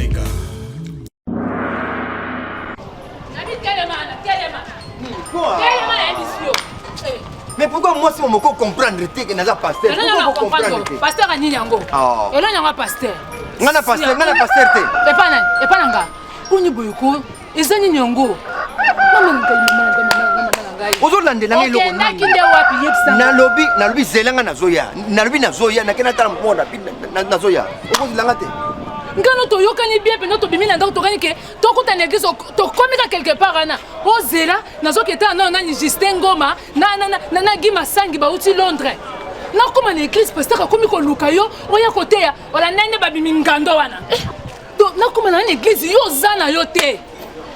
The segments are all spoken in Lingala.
Omega. Mais pourquoi moi si on me comprendre que naza pasteur? Pourquoi comprendre? Pasteur ani yango. Et là yanga pasteur. Ngana pasteur te. Et pas nanga. Kuni boyko, ezani yango. Mama ngai. Ozolandela ngai loko nini? Nalobi zelanga nazoya. Nazoya nakena tala mponda nazoya. Okozilanga te. Ngano to yokani bien pe noto bimina ndako to kanike to kuta na église to komika quelque part ana ozela nazoketa na nani Justin Ngoma na Gima Sangi ba uti Londres na koma na église pasteur akomi ko luka yo oya koteya wala nane babimi ngando wana to na koma na église yo zana yo te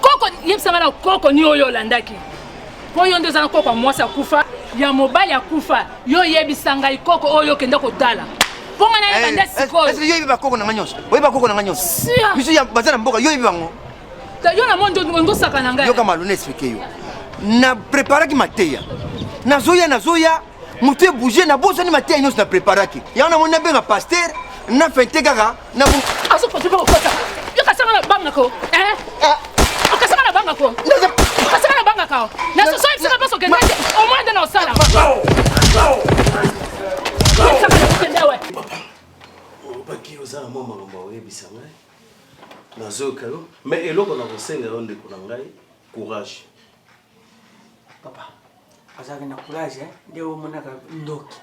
koko yebisa mala koko ni oyo landaki oyo ndo zana koko mwasi akufa ya mobali akufa yo yebisa ngai koko oyo kenda kotala. Est-ce que yo ba koko na nganyos? Oyi ba koko na nganyos. Biso ya bazana mboka yo bango. Ta yo na mondo ngo saka na ngai. Yo kama lone expliquer yo. Na préparer ki mateya. Nazoya mutu bouger na bosa ni mateya ino na préparer ki. Ya na mona benga pasteur na fente gaga na bu. Aso ko tuko kota. Yo kasanga na banga ko. O kasanga na banga ko. Kasanga na banga ka. Na so so ipsika paso ke nende o mwende na osala. Papa, baki ozala mwa makambo oyebisa ngai nazoyoka yo mais eloko na kosenga yo ndeko na ngai courage. Papa azalaki na courage nde omonaka ndoki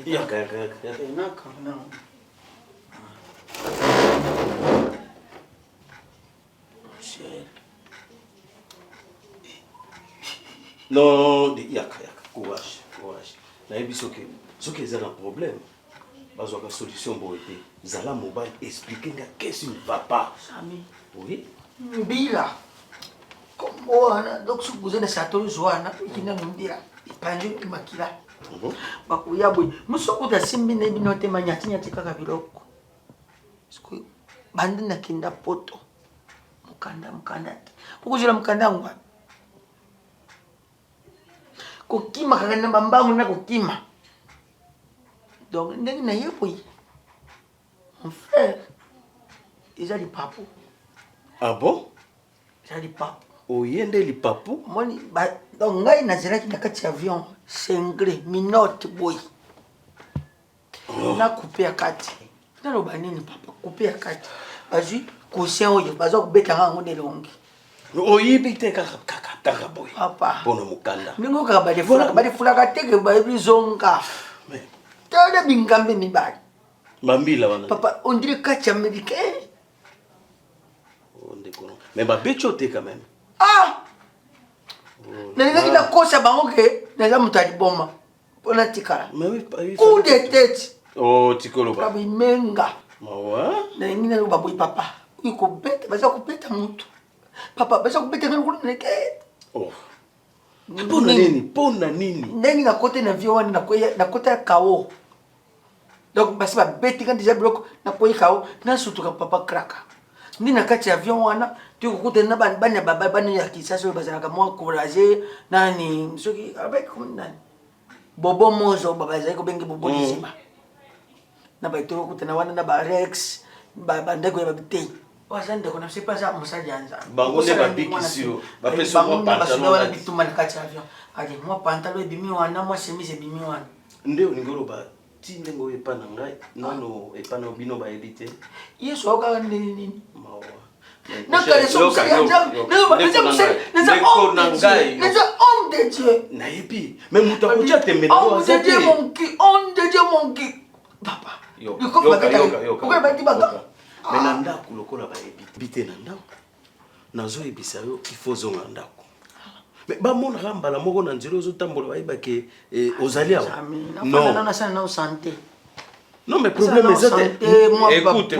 yaka non, yaka courage. Nayebi soki eza na problème bazwaka solution boye te zala mobile expliquer nga qu'est-ce qui ne va pas. Sami oui mbila kombo wana donc sukuze na satolo zwana ikina mbila ipanjo makila bakuya boy musokuta simbi ne binote manyati kaka biloko siku bandi na kinda poto mukanda ukuzira mukanda ngwa kokima kagana mambangu na kokima donc ndenge na yepo mon frère ils a du papu. Ah bon? Ils a du papu. Oyende li papu? Moni ba donc ngai na zela na kati avion sengre minote boy na couper à kati na lo banini papa couper à kati bazui conscient oyo bazo kubeta ngango de longi oyibi te kaka boy papa bono mukanda ningo kaka bade fulaka teke ba bizonga mais tade bingambe mibali mambila wana papa on dirait kati américain on déconne mais ba becho te quand même na nina kosa bango ke na mutali boma pona tikala mais oui coup de tête tikolo ba menga mawa na nina lo baboy papa iko beta baza kupeta mutu papa baza kupeta ngalo neke pona nini ndenge na kote na vio wana na kota kao donc basi ba beti quand déjà bloc na koyi kao na sutuka papa kraka ndi na kati ya avion wana tu kukuta na bana baba bana ya kisasa bazalaka mwa courage nani soki avec nani bobo mozo baba zai ko bengi bobo dizima na ba to kukuta na wana na ba rex ba ndeko ya babitei wasande kona sipa za musajanza bango ne babikisio ba peso mo pantalon wala bituma na kati ya avion ali mo pantalon bimi wana mo chemise bimi wana nde oningolo ba tinde ngo epana ngai nano epana obino ba edite yesu oka nini mawa na kale so nza homme de Dieu na epi mais muta kucha tembe na homme de Dieu mon qui papa yoka mais na ndako lokola ba ebite na ndako nazo ebisa yo il faut zonga ndako mais ba mona rambala moko na nzelo zo tambola ba ibake ozali awa non santé non mais problème écoute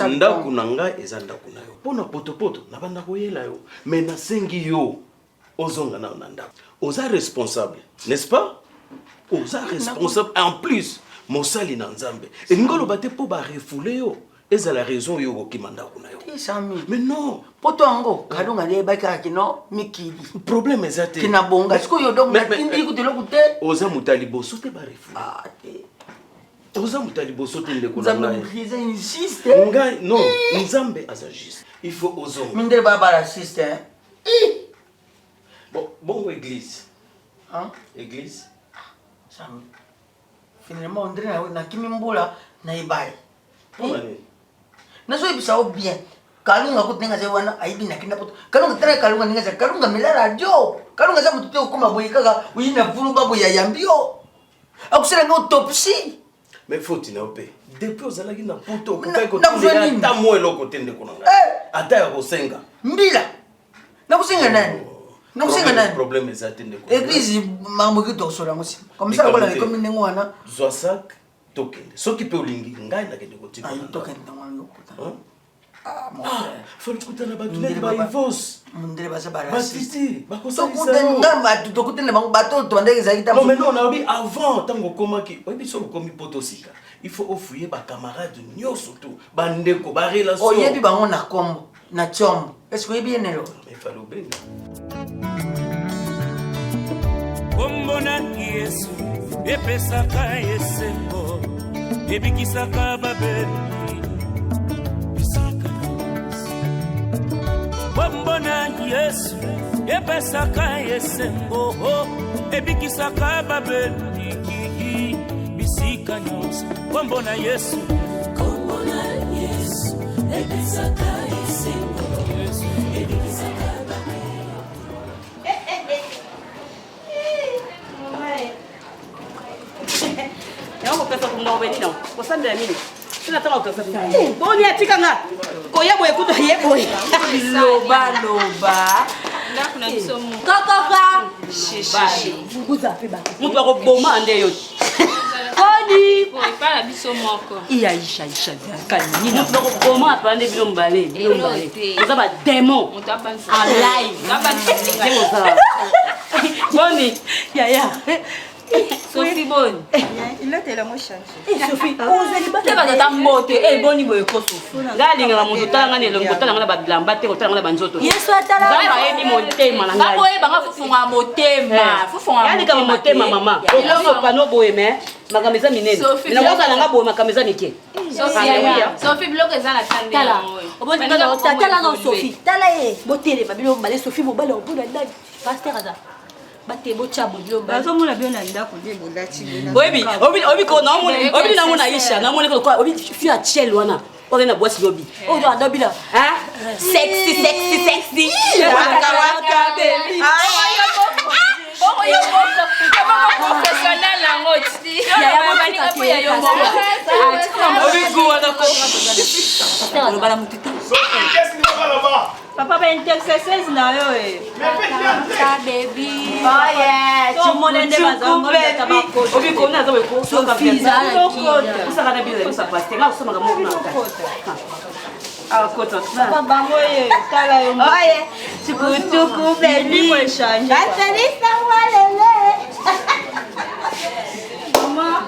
ndako na nga eza ndako na yo pona potopoto na banda koyela yo mais na sengi yo ozonga na ndako oza responsable n'est-ce pas oza responsable en plus mosali na nzambe ngolo bate po ba refoule yo eza la raison yo kokimanda kuna yo mais non poto ango kalunga le baka kino mikili problème ezate kina bonga siko yo donc indi ko telo kute oza mutali boso te ba refoule Oza mutaliboso te ndeko Nzambe ngai. mukriza insiste. Ngai non, Nzambe azagiste. Il faut ozonga. Mindele baba raciste hein. Bon église. Hein? Église. Ça. Finalement on dirait na kimimbola na ibai. Pour aller. Nazo ibisa bien. Kalunga kutenga ze wana aibi na kinda poto. Kalunga tena kalunga ninga za kalunga mila radio. Kalunga za mutute ukuma boyi kaka uyina vulu babu ya yambio. Akusela ngo autopsie. Mais faut tu n'opé. Depuis ozalaki na poto Na kotenga ta moelo kotende konanga. Ata ya kosenga. Mbila. Na kusenga nani? Na kusenga nani? Problème ezatende ko. Église mamuki tosola musi. Comme ça kola ko minengo wana. Zoasak tokende. Soki pe olingi ngai na kende kotika. Ayi tokende wana lokuta. Ah mon frère. Faut le kuta na batuleki ba ivos. Mundele basa barasi. Batiti, bakosalisa. Tokuta ngamba tokutende bango bato tondeke zakita. Non mais non, on a dit avant tango komaki. Oui, biso komi potosika. Il faut offrir ba camarades nyo surtout. Bandeko ba relation. Oyebi bango na kombo, na chombo. Est-ce que oyebi enelo? Mais fallait benga. Kombo na Yesu epesaka esengo ebikisaka babeli. Kombo na Yesu epesaka esengo ebikisaka babeli bisika nyonso. Kombo na Yesu, kombo na Yesu epesaka esengo ebikisaka babeli. Yango pesa kumna obeni no. Kosanda mini. Sina tama ukasa. Boni atika nga. Ko yebo ekuta yebo. Loba. Kuna bisomo. Kaka. Shishi. Vuguza pe ba. Mutu akoboma ande yo. Kodi. Ko ipala bisomo ko. Iya isha kanini. Mutu akoboma apande bilombale. Oza ba démon. Mutu apanza. Alive. Apanza. Boni. Ya. Sophie Bonne. Il a tellement changé. Sophie, ozali ba teba tata mbote boni boye ko Sophie. Ngalinga la mutu tanga ne longo tanga na ba bilamba te ko tanga na banzoto. Yesu atala. Ba yebi motema na ngai. Baboye banga fufunga motema. Fufunga. Yani kama motema mama. Okoso pano boye me makameza minene. Na kosa nanga boye makameza mike. Sophie bloque eza na tande. Tala. Obonzi ngalo tala na Sophie. Tala botele babilo mbale Sophie mobale obona ndani. Pasteur aza. Bate bocha bodilo mbale. Bazo mona bien na ndako nde bolati. Obi ko na mona. Obi na mona Aisha. Na mona ko obi fi a chel wana. Obi na boisi lobi. Odo adobila. Hein? Sexy. Waka waka baby. Oh yo boko. Kama professionnel na ngoti. Ya bani kapo ya yo boko. Obi ko na ko. Pasteur bala mutita. Qu'est-ce qu'il va là-bas? Papa ba intercesseuse na yo Baby. Oh yeah. Tu monende bazango tabako. Obi ko na zo ko. Sophie zala kida. Usaka na bila musa paste. Nga usoma ga mona. Ah kota. Papa bango ye tala yo. Oh yeah. Tukutuku baby. Ni change. Batalisa walele. Mama.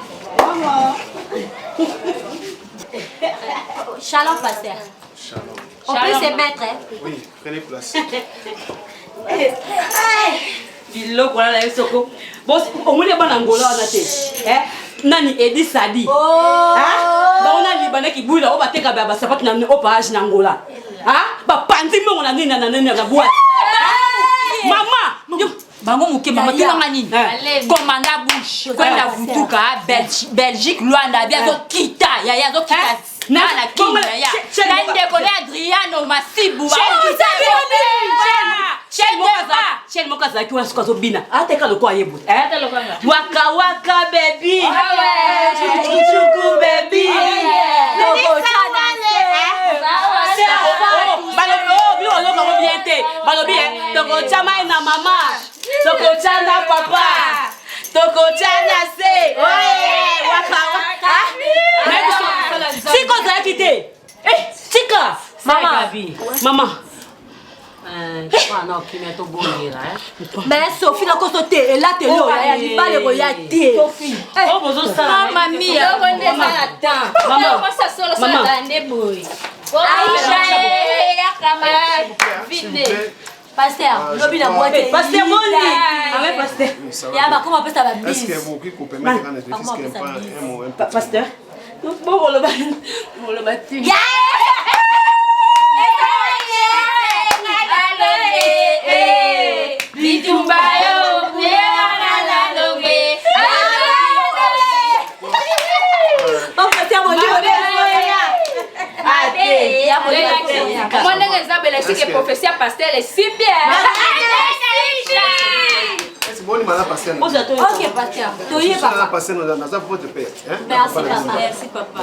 Shalom pasteur. Shalom. On peut se mettre. Oui, prenez place. Biloko na yesoko. Boss, omule bana ngola wana te. Nani Edi Sadi. Ba ona libana ki bula o bateka ba sapatu na o page na ngola. Ba panzi mongo na nini na boîte. Mama, Bango muke mama tulanga nini? Commanda Bush. Kwenda vutuka Belgique Luanda biazo kita. Ya zo kita. Na Kenya ya. Na ndeko na Adriano Masibu. Chel mokaza ki wasu kazo bina. Ateka lokwa yebu. lokanga. Waka waka baby. Chuku baby. Logo chana Balobi toko chama na mama. Toko chana papa. Toko chana se. Waka waka. Siko za kite. Sika. Mama. Mais Sophie na koso te et là te lo ya di bale ko ya te. Sophie. Oh bozo sala. Mama mia. Mama ça solo ça dande boy. Aisha ya kama vide. Pasteur, lobi na boîte. Pasteur Moni. Pasteur. Ya ba comment peut ça va Est-ce que vous qui peut permettre un exercice qui n'est pas un mot important? Pasteur. Moi, je suis prophétie pasteur est si bien. C'est bon, il m'a passé. Ok, pasteur. Tu as passé dans votre père. Merci, papa. Merci, papa.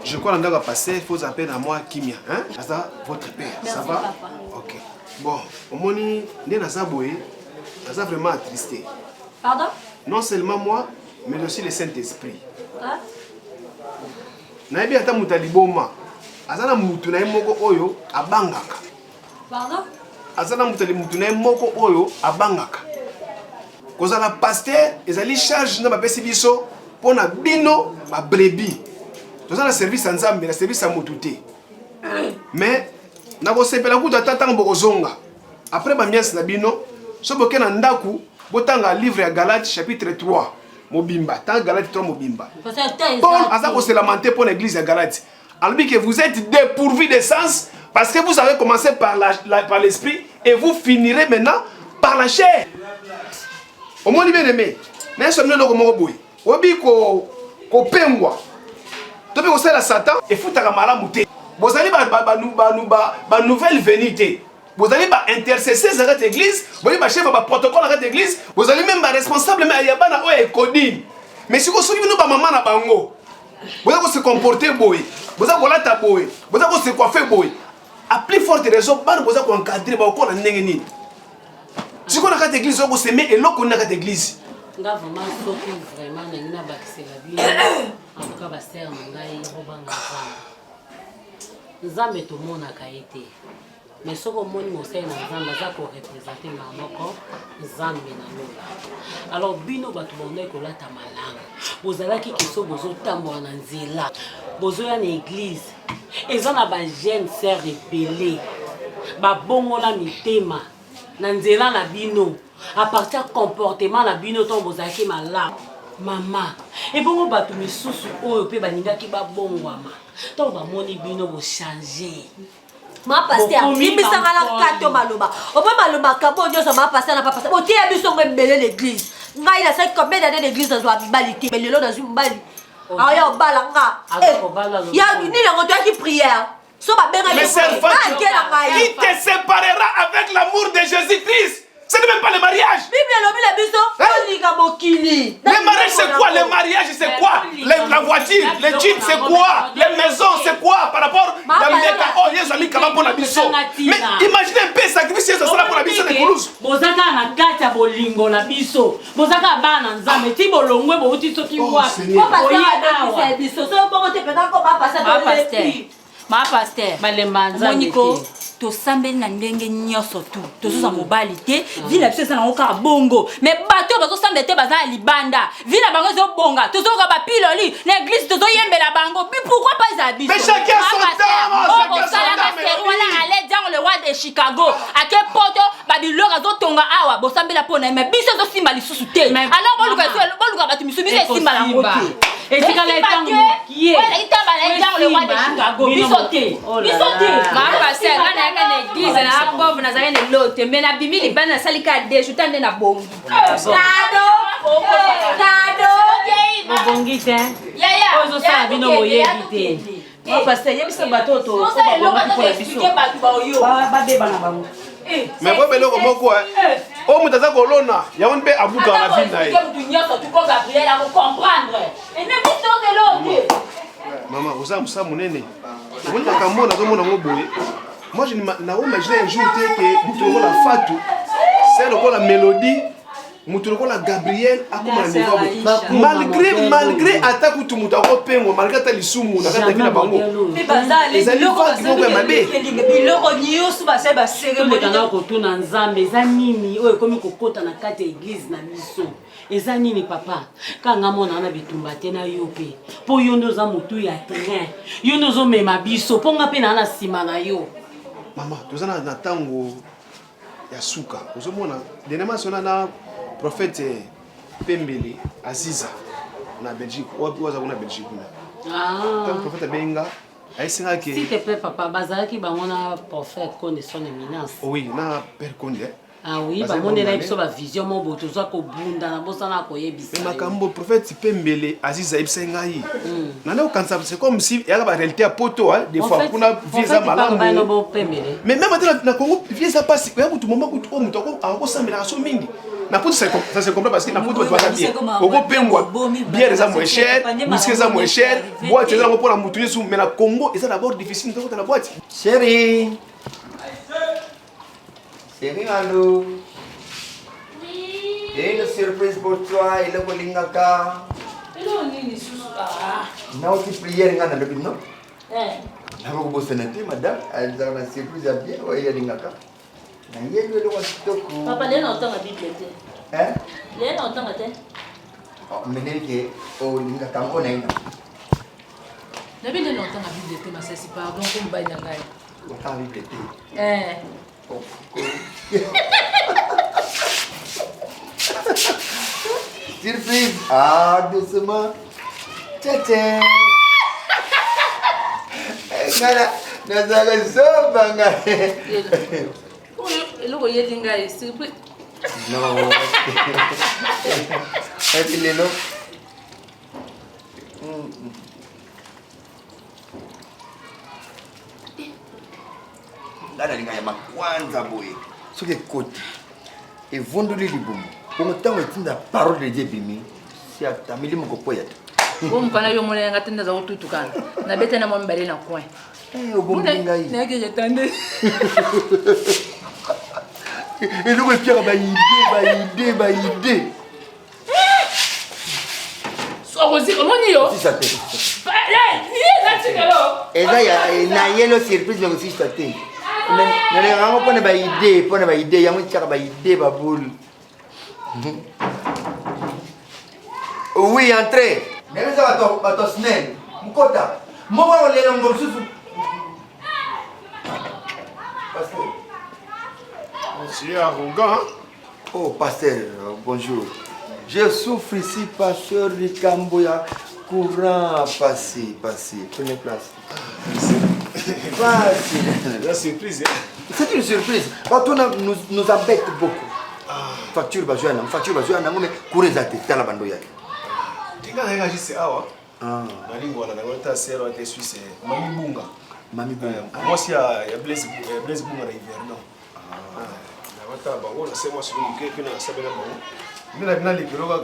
Je crois que passer, il faut appeler à moi Kimia. Ça, votre père. Ça va? Ok. Bon, au moins, ça vraiment attristé. Pardon? Non seulement moi, mais aussi le Saint-Esprit. Naebi ata mutaliboma. Azana mutu na moko oyo abangaka. Pardon? Azana mutu na moko oyo abangaka. Kozala pasteur ezali charge na bapesi biso pona bino ba brebis. Tozala service nzambe na service ya mutu te. Mais na ko sepela kuta tata ngokozonga. Après ba miasi na bino, so boke na ndaku botanga livre ya Galates chapitre 3. Mobimba, tant Galates 3 Mobimba. Paul a se lamenté pour l'église de Galates. Alors que vous êtes dépourvus de sens parce que vous avez commencé par l'esprit et vous finirez maintenant par la chair. Au moins, bien aimé, nous sommes là comme Moboy. Obi ko pengwa. Tobi ko sala Satan et fouta ka malamu te. Vous allez ba nouvelle venue. Vous allez intercesser dans cette église, vous allez chef de protocole dans cette église, vous allez même responsable mais il y a pas na codine. Mais si vous souvenez nous ba maman na bango. Vous allez se comporter boy. Vous allez la boy. Vous allez se coiffer boy. A plus forte raison ba vous allez encadrer ba ko na ndenge nini. Si on a cette église on se met et l'autre on a cette église. Nga vraiment soki vraiment na bakisela bien. En tout cas ba sœur ngai robanga nzambe. Nzambe to mona kaite. Mais ce que je sais, c'est que je représenter Nzambe na lola. Alors, bino batu bonne ko lata malanga. Bozala ki kiso bozo tambola na nzela. Bozo ya na église. Ezana ba jeune sœur rebelle. Ba bongo la mitema. Na nzela na bino. À partir comportement na bino ton bozaki malanga. Mama. Et bongo batu misusu oyo pe baninga ki ba bongwama. To ba moni bino bo changer. Ma pasteur, il ça la carte maloba. On peut maloba kabo nyoso ma pasteur na papa. O tie biso ngembele l'église. Ngai la sai combien d'années d'église dans la balité. Mais lelo dans une bali. Ah ya balanga. Ya ni la ngoto qui prière. So ba benga. Mais c'est qui te séparera avec l'amour de Jésus-Christ. Ce n'est même pas le mariage. Le mariage c'est quoi? Le mariage c'est quoi? La voiture, les jeans c'est quoi? Les maisons c'est quoi? Par rapport à mais imaginez un peu sacrifice ça pour la biso de Toulouse. Bozaka na kati ya bolingo na biso. Bozaka bana nzambe ti bolongwe bo uti soki wa. Ma pasteur, Moniko, to sambeli na ndenge nyoso tu. To so mobali te, vila biso na oka bongo. Mais bato bazo sambeli te baza libanda. Vila bango zo bonga. To so ka ba piloli, l'église to so yembela bango. Puis pourquoi pas Zabi? Mais chacun son temps. Voilà, allez dans le roi de Chicago. À quel poto babilora zo tonga awa, bo sambela pona mais biso zo simba lisusu te. Alors bon luka batu misu biso simba la ngote. Et si quand les temps qui est voilà, il t'a balé dans le roi de Chicago. Bisoté. Bisoté. Ma pasteur, na église na pauvre na zane lote, mais na bimili bana salika de jutande na bongi. Kado. Bongi te. Ya. Ozo sa bino moyebite. Ma pasteur, yebisa batoto. Non ça le batoto expliquer batu ba yo. Ba beba na bango. Mais vous avez le mot quoi? Oh, vous avez colonna. Il y a un peu à bout dans la ville. Maman, vous avez ça, mon aîné. Vous avez un mot dans mon amour. Moi, je n'ai pas imaginé un jour que vous trouvez la fatou. C'est la mélodie. Mutuko la Gabriel akoma na malgré attaque tout mutako pengo malgré ta lisumu na kata vina bango mais baza les biloko nyoso basa ba cérémonie tanga ko tuna nzambe za nini oyo komi kokota na kati ya église na biso eza nini papa kanga mona na bitumba te na yo pe po yo ndo za mutu ya terrain yo ndo zo mema biso ponga pe na sima na yo mama tozana na tango ya suka ozomona denema sona na prophète Pembele Aziza na Belgique. Oza kuna Belgique. Ah. Le prophète Benga. S'il te plaît, papa, Bazaraki, on a prophète Konde son éminence. Oui, na Père Konde. Ah oui, on a une vision, mon beau, tout ça, qu'on bunda, na bosana, qu'on y est. Mais Makambo, prophète Pembele, Aziz Aïb Sengaï. C'est comme si il y a la réalité à poto, des fois, pour la visa malade. Mais même dans le Congo, visa passe, il y a tout moment où on a un samélation mingi. Na puto ça se comprend parce que na puto va bien. Congo pengwa, bière est moins cher, whisky est moins cher, boîte est pour la moutonner sous mais na Congo, c'est d'abord difficile de la boîte. Chérie. Chérie, allô. Oui. J'ai une surprise pour toi, il est au Lingaka. Na aussi prière ngana le bino. Na ko bo senati madame, elle a une surprise à bien, ouais, il y a Lingaka. Na yeye le watoko. Papa leo naotanga bibliothèque. Leo naotanga te. Oh, meneke o Lingaka ngona ina. Na bile naotanga bibliothèque ma sesi pardon comme baina ngai. Otanga bibliothèque. Surprise! Ah, doucement! Tchatcha! Ngana, nazaga soba nga. Eloko yedi ngai surprise. No. Happy lelo. Ngana linga ya makwanza boye. Soki koti. Evondoli libumu. Pour autant, la parole de Dieu bimi. Si atamili moko poya. Bon kana yo mole ngati ndaza ututu kana. Na bete na mwambale na coin. Obombi ngai. Na ke jetande. Et nous le Pierre ba idée. So Rosi, comment ni yo? Si ça te. Et ça ya na yellow surprise le si ça te. Na le rango pone ba idée, ya mo tshaka ba idée ba boule. Oui, entrez. Nene ça va to snell. Mukota. Mo ba le ngom susu. Pasteur. C'est arrogant. Oh, pasteur, bonjour. Je souffre ici, pasteur du Camboya. Courant, passez. Prenez place. La surprise. C'est une surprise. Quand on nous embête beaucoup. Facture bajoana, mais courez à tête, la bande. Tu as réagi, c'est awa. La ligne, on a un sœur, on a Suisse, Mami Bunga. Moi aussi, il y a Blaise Bunga à Hivernon. C'est moi sur le quai qui n'a pas de mais la les bureaux,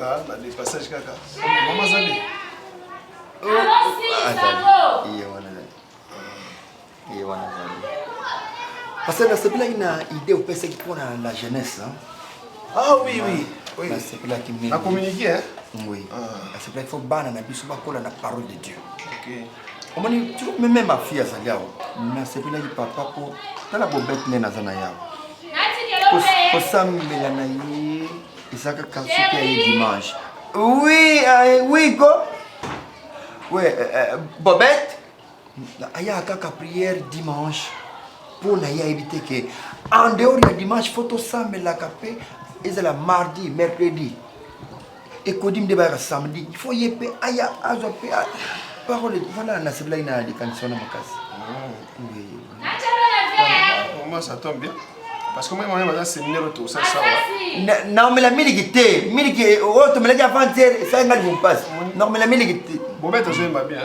les passages, maman Zabi. Parce que c'est là une idée au PC pour la jeunesse. Ah oui. C'est là qui m'a communiqué, hein? Oui. C'est là qu'il faut banner la parole de Dieu. Ok. Tu peux même ma fille à Zaliao. Mais c'est là que papa pour la bobette n'est pas pour ça, Mélanie, et ça que quand tu dimanche. Oui, go. Oui, Bobette, il y a une prière dimanche pour éviter que, en dehors de dimanche, photo ça, mais la capé, et c'est la mardi, mercredi. Et quand il me samedi, il faut y aller, il y a parole, voilà, c'est là, il y a des cantions dans ma case. Oui. Moi, ça tombe bien. Parce que moi, c'est tout ça. Non, mais la milité, tu me l'as dit avant, ça ne passe. Non, mais la milité. Bon, ben, tu as bien.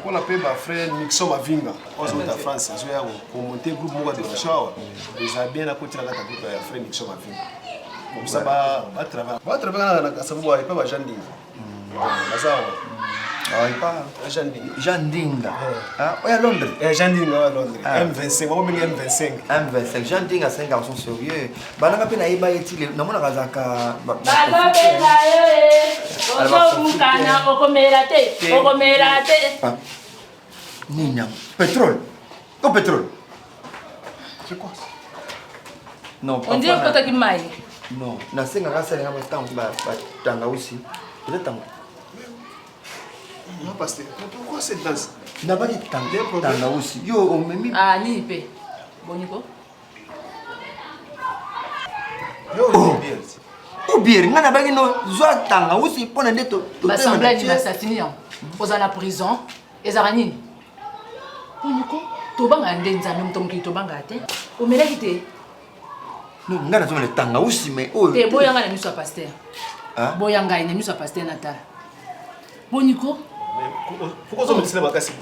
On appelle ma frère Nixon Mavinga. On est en France. On a monté un groupe de chars. Ils ont bien à côté de la frère Nixon Mavinga. Comme ça, va travailler. Va travailler dans la Savoie et pas à Janding. Jandinga. Oui, à Londres. Jandinga à Londres. M25. On va M25. M25. Jandinga, c'est un garçon sérieux. Je ne sais pas si tu as Nina. Pétrole. Au pétrole. C'est quoi ça? Non, on dirait que tu as mal. Non, je ne sais pas si tu as aussi. Peut-être non, pasteur. Pourquoi cette danse? Tu n'as pas dit tanga aussi. Yo, on me met. Ah, ni pe. Boniko. Yo, Ou bien, on a besoin de jouer tanga aussi pour nous netto. L'assemblée ni assassiné. Aux en prison. Et Zaranine. Poniko, tobanga ndenza mtomki tobanga ate. Omela kite. Non, on a besoin de tanga aussi mais oh. Te boyanga na miso pasteur. Hein? Boyanga na miso pasteur Natal. Poniko. Pourquoi on me dit makasi?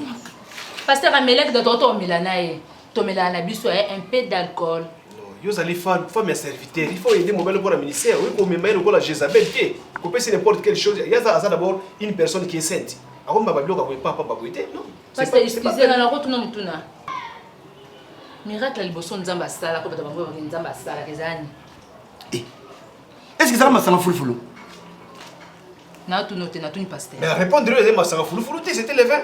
Pasteur Amelek de toto Milanae. Tomela na biso un peu d'alcool. Yo allez faire mes serviteurs, il faut aider mon bel pour le ministère. Oui, comme mais le la Jézabel qui peut passer n'importe quelle chose. Il y a d'abord une personne qui est sainte. Alors ma bablo ka pas babouité, non. Parce que excusez na route na mutuna. Miracle liboso nzamba sala ko bata bango nzamba sala kezani. Est-ce que ça m'a sans fulfulu? Na tu note na tu ni pasteur. Mais répondre les ma sans fulfulu, c'était le 20.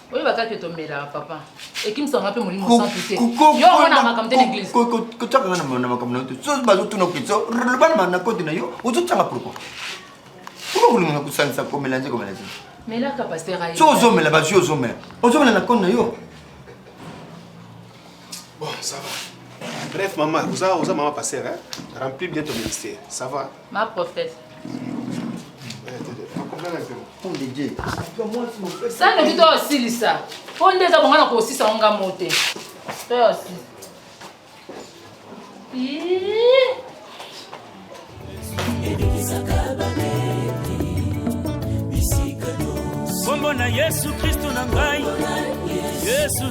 Oui, bah quand tu tombes là, papa. Et qui me semble un peu molimo sans tout. Yo on a ma comme l'église. Que tu as na comme l'église. So bazo tu no kitso, le ban na côté na yo, o tu tanga pourquoi? Pourquoi vous me kusana ça comme mélanger comme mélanger? Mais là ka pasteur aïe. So zo mela ba zo zo mela. O zo mela na côté na yo. Bon, ça va. Bref, maman, vous avez maman passer hein. Remplis bien ton ministère. Ça va? Ma prophète. Ça ne dit aussi Lisa. On est à mon aussi ça on va monter. Toi aussi. Kombo na Yesu Kristo na ngai. Yesu.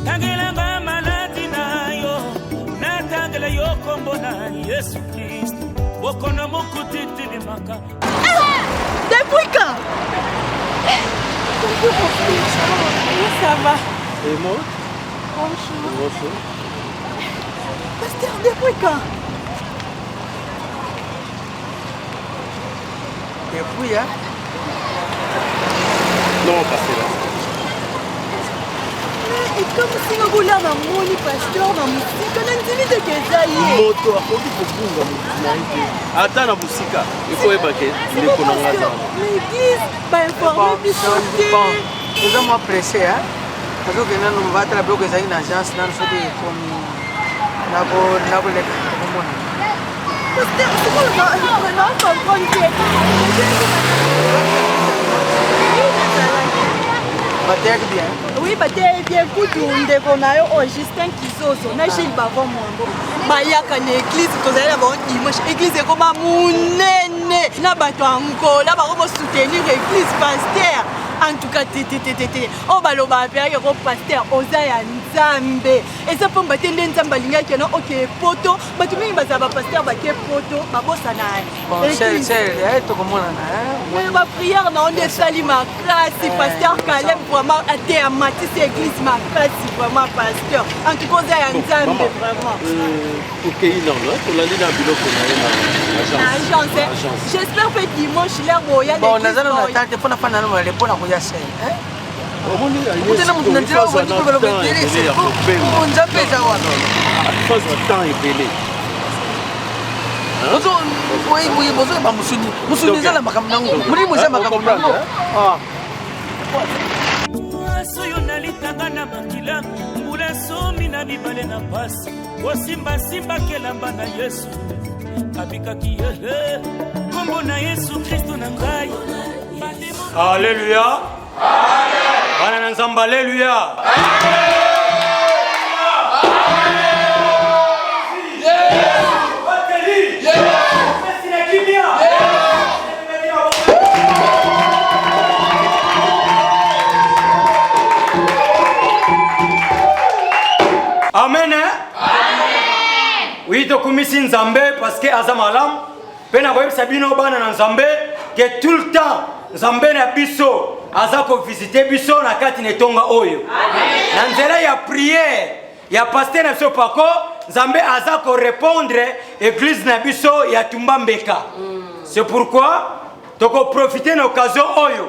Tangelanga maladi na yo. Natangela yo kombo na Yesu Kristo. Bokono mokuti tilimaka. Depuis quand? Ça va. Et moi? Bonjour. Bonjour. Pasteur, depuis quand? Depuis, hein? Non, pasteur. Et comme si nous voulons un pasteur dans musique, on a une timide que ça y est. Moto akoki kobunga mutu ata na musika iko ebake ndeko na ngaza. L'église va informer biso te. Nous sommes pressés, hein? Parce que nous va travailler avec une agence dans ce qui est comme nako le komona. Pasteur, c'est quoi le nom comprendre? Batek bien. Oui, batek bien. Kutu ndeko na yo o Justin Kisoso na Gilles Bavon Mwango. Bayaka na église tozala ba image église ekoma munene na bato angola ba ko soutenir église pasteur. En tout cas, on va le faire au pasteur Oza Nzambe. Et ça, pour me battre Nzamba Linga qui est ok poto, mais tu m'as dit que pasteur va que poto, ma bosse en a. Bon, c'est tout comme on a. Mais ma prière, on est sali ma classe, pasteur Caleb vraiment a été à Matisse église ma classe vraiment pasteur. En tout cas, Oza Nzambe vraiment. Ok, il en a. Pour l'année dans le bureau pour l'agence. J'espère que dimanche là, il y a des. Bon, on a attendre pour la fin de l'année pour la voyage. soyo nalitanga na makila mbula somi na bibale na pasi osimbasimba kelamba na Yesu abikaki yehe kombo na Yesu Kristo na ngai. Alléluia. Bana na Nzambe, alléluia. Amen. Oui, to kumisi Nzambe parce que azamalam pena ko sabino bana na Nzambe que tout le temps Nzambe na biso azako visiter biso na kati netonga oyo. Na nzela ya prière ya pasteur na biso pako Nzambe azako répondre église na biso ya Tumbambeka. C'est pourquoi toko profiter na occasion oyo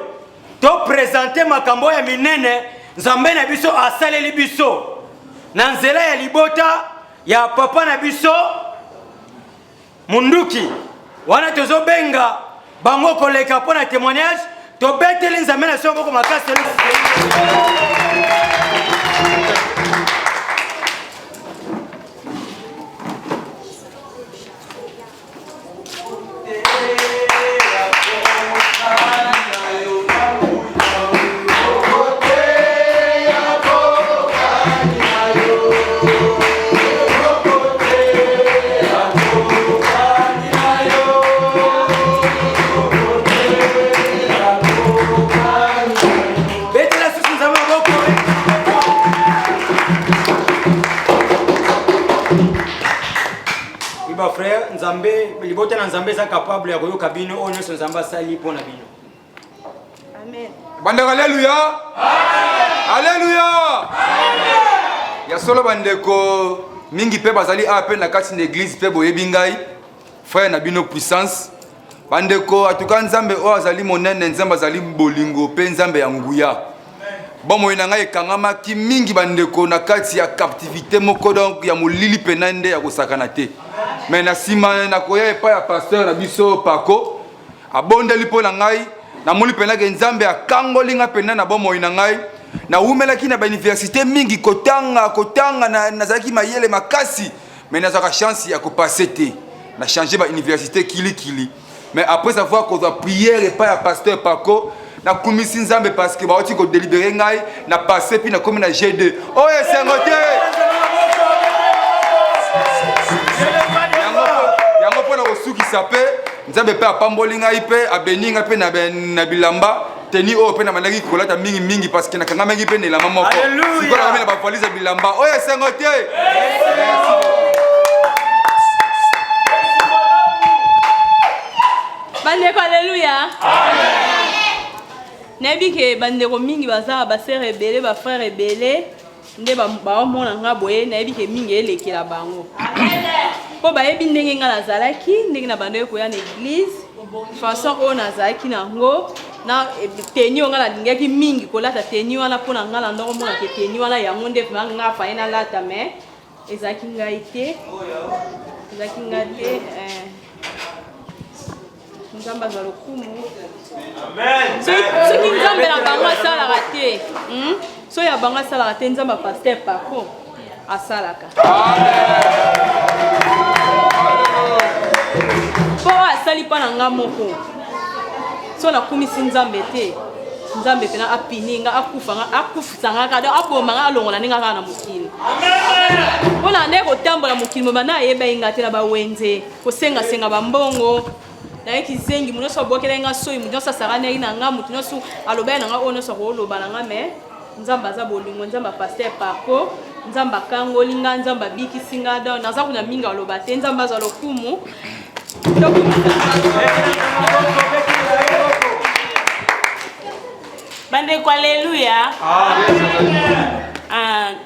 to présenter makambo ya minene Nzambe na biso asaleli biso. Na nzela ya libota ya papa na biso Munduki wana tozo benga bango koleka pona témoignage to beteli Nzambe na biso boko makasi. Iba frère, Nzambe, libote na Nzambe za capable ya koyoka bino oyo nyonso Nzambe asali mpona bino. Amen. Bandeko, alléluia. Alléluia. Ya solo bandeko mingi pe bazali a pe na kati na église pe boyebi ngai frère na bino puissance. Bandeko atuka Nzambe o azali monene, Nzambe azali bolingo pe Nzambe ya nguya. Bomo ina ngai kangama ki mingi bandeko na kati ya captivité moko donc ya molili penande ya kosakana te. Mais na sima na koya epa ya pasteur na biso Pako abondeli po na ngai na moli penake Nzambe akangoli nga pena na bomo ina ngai na umelaki na ba université mingi kotanga na zaki mayele makasi mais na zaka chance ya kopasser te na changer ba université kili. Mais après avoir qu'on a prière et pas à pasteur Pako na kumisi Nzambe parce que ba oti ko délibérer ngai na passer puis na comme na G2 oh c'est ngote yango pona osuki sape Nzambe pe apamboli ngai pe abeni ngai pe na bilamba teni o pe na manaki kolata mingi parce que na kanga mingi pe na mama moko sikola na ba valise bilamba oh c'est ngote Bandeko, alléluia. Nebi ke bandeko mingi baza ba sœur rebelle ba frère rebelle nde ba mona nga boye nebi ke mingi elekela bango. Po ba yebi ndenge nga nazalaki ndenge na bando ko ya na église façon o nazalaki nango na teni nga la ndingaki mingi kolata teni wana pona nga la ndoko mona ke teni wana yango nde nga fa ina lata mais ezaki ngaite ezaki ngate Nzamba za lokumu. Amen. So ki Nzamba na bango asala raté. So ya bango asala raté Nzamba pasteur Pako asalaka. Amen. Po asali pa na nga moko. So na kumisi Nzambe te. Nzambe pena apininga akufisanga ka do aboma nga alongola ninga kana mukini. Amen. Bona ndeko tambola mukini mama yeba ingate na bawenze. Ko senga bambongo. Na kizengi munoso bokela nga soyi munoso sarana ina nga munoso aloba na nga ono so oloba na nga me Nzamba za bolingo Nzamba pasteur Pako Nzamba kangoli nga Nzamba biki singa da na za kuna minga oloba te Nzamba za lokumu Bande kwa haleluya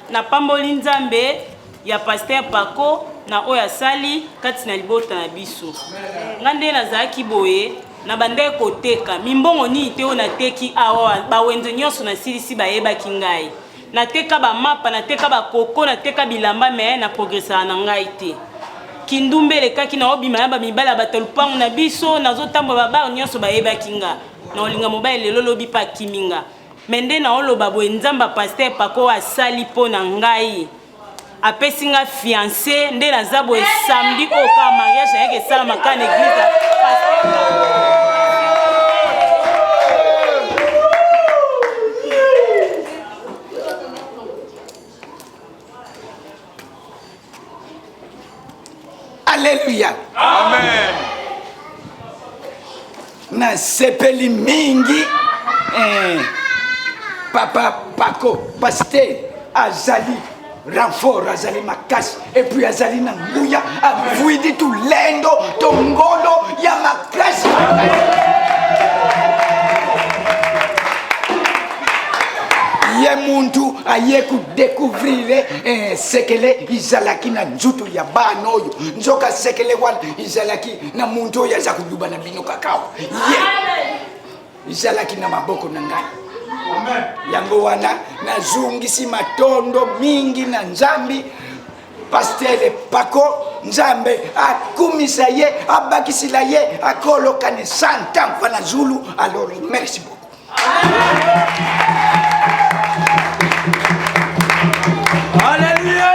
na pamboli Nzambe ya pasteur Pako na oya sali kati na libota na biso ngande na zaki boye na bande koteka mimbongo ni te ona teki awa ba wenzo nyonso na silisi ba yeba kingai na teka ba mapa na teka ba koko na teka bilamba me na progressa na ngai te kindumbele kaki na obima ba mibala batolupangu na biso nazotambo ba ba nyonso ba yeba kinga na olinga mobile lelo lobi pa kiminga mende na oloba boye Nzamba pasteur Pako asali po na ngai apesinga fiancé nde na zabo e samedi au ka mariage yake sala makana église Alléluia. Amen. Na sepeli mingi Papa Pako pasteur azali renfort azali makasi et puis azali na nguya avuidi tu lendo tongolo ya makasi ye muntu aye ku découvrir sekele izalaki na nzutu ya bana oyo nzoka sekele wana izalaki na muntu oyo aza kuluba na bino kakao ye izalaki na maboko na ngai. Amen. Yango wana nazungisi matondo mingi na Nzambi pasteur Pako Nzambe akumisa ye abakisila ye akoloka ne 100 ans fana Zulu. Alors merci beaucoup. Alléluia.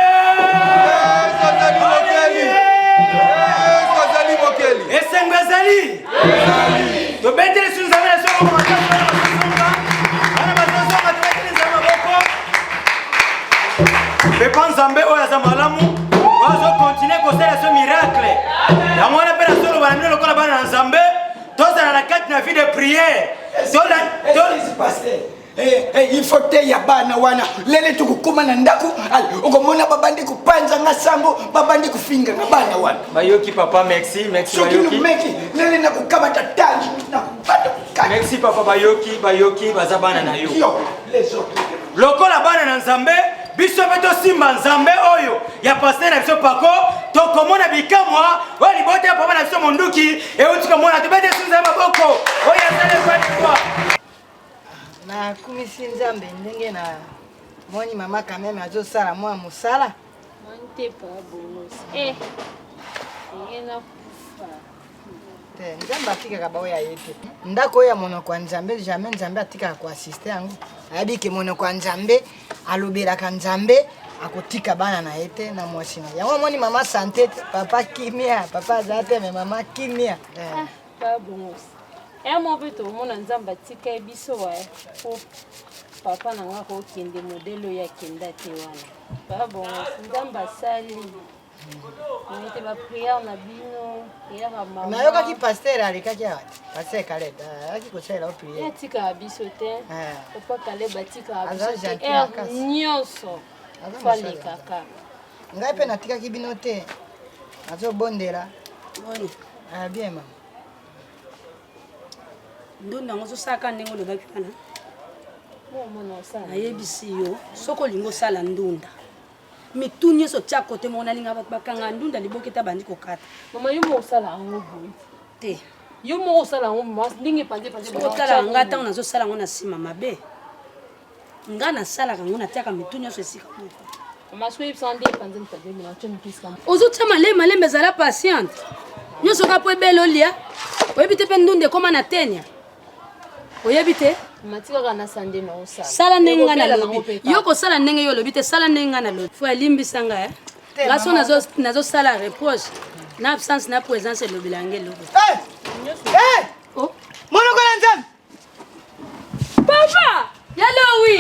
Esengazali. To betele sunzana so ko Pepa Nzambe oya za malamu wazo continuer kosala ce miracle ya mwana pe na solo bana mino lokola bana Nzambe tozala na kati na vie de prière Pasteur il faut te ya bana wana lele tukukuma na ndaku ukomona babandi kupanza ngasango babandi kufinga na bana wana bayoki papa merci bayoki lele na kukaba tatangi na kupata merci papa bayoki baza bana na yo les autres lokola bana na nzambe biso beto simba nzambe oyo ya pasteur na biso pako tokomona bikamwa wali bote papa na biso monduki euti komona tobete sunza maboko oyo asale kwa na kumisi nzambe ndenge na moni mama quand même azosala mwa musala mante pa bonosi ngena kufa te nzambe atikaka baoyo ye te ndako oyo ya monoko ya nzambe jamais nzambe atikaka koasiste yango ayebi ke monoko ya nzambe alobelaka nzambe akotika bana na ye te na mwasi na yango moni mama sante te papa kimia papa aza te me mama kimia pa bonosi mo pe tomona nzambe atika biso wa po papa na nga kokende modelo ya kenda te wana pa bonosi nzambe asali te bapriere na bino priere mama nayokaki paster alekaki awa paster Caleb alaki kosalela priere atikaka biso te papa Caleb atikaka biso te nyonso falekaka ngai mpe natikaki bino te nazobondela bien mama ndunda ngo osaka ndenge olobaki wana nayebisi yo soki olingi osala ndunda mitu nyonso tia kote moko nalinga bato bakanga ndunda liboketa bandi kokata mama yo moko osala yango boye te yo moko osala yango ndenge epanzepanze otala nga ntango nazosala yango na nsima mabe nga nasalaka yango natiaka mitu nyonso esika moko ozotia malembe ezala patiente nyonso ka po ebele olia oyebi te mpe ndunda ekoma na tenia oyebi te sala ndenge nga nalobi yo kosala ndenge yo olobi te sala ndenge nga nalobi fo elimbisa nga ngaso nazosala reproche na absence na présence elobela yango eloko monoko na nzambe papa yalo wi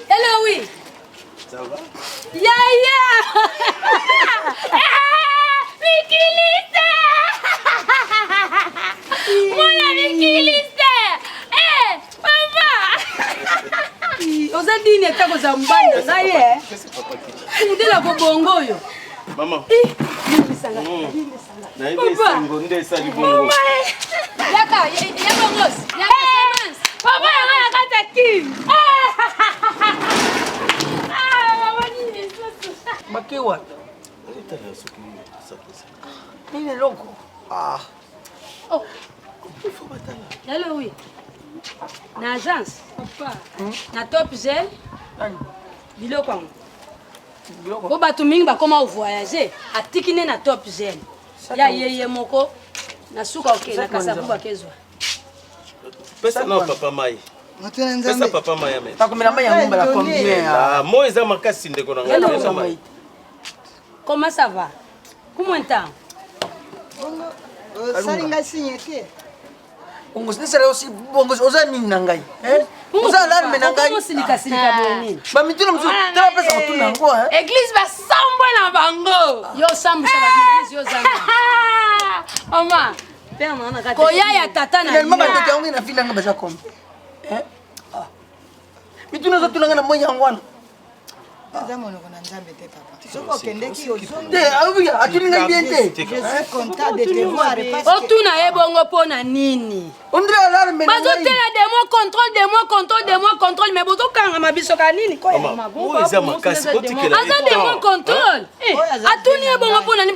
hello oui ça va yaya Mikiliste mwana Mikiliste papa oza dini etako za mbanda na ye udela kobongo oyo mama limbisanga na hivi singo nde sali bongo yaka yabongos papa yanga nakata kim makewa nini loko yalo oui na agence na top gel biloko yango po bato mingi bakoma ovoyage atikine na top gel ya yeye moko na suka okenda kasabu bakezwa pesa na papa mai pesa papa mai amen takomela mai yango mbala combien moi eza makasi ndeko na ngai comment ça va comment temps salinga signe te bongo sinisala aussi bongo oza nini na ngai oza alarme na ngai silika boyeni bamituna mosusu tala pesa kotuna yango église basambwe na bango yo sambwisa baeglise yo zanga mama koya ya tata na finalement batete yango na fili nanga baza kombe mituna ozotuna na moi yango wana eza monoko na nzambe te papa soki okendeki atuni ngai bien te otuna ye bongo mpo na nini bazotela demo contrôle me bozokangama biso ka nini eza makasi otikela aza demo contrôle atuni ye bongo mpo na nini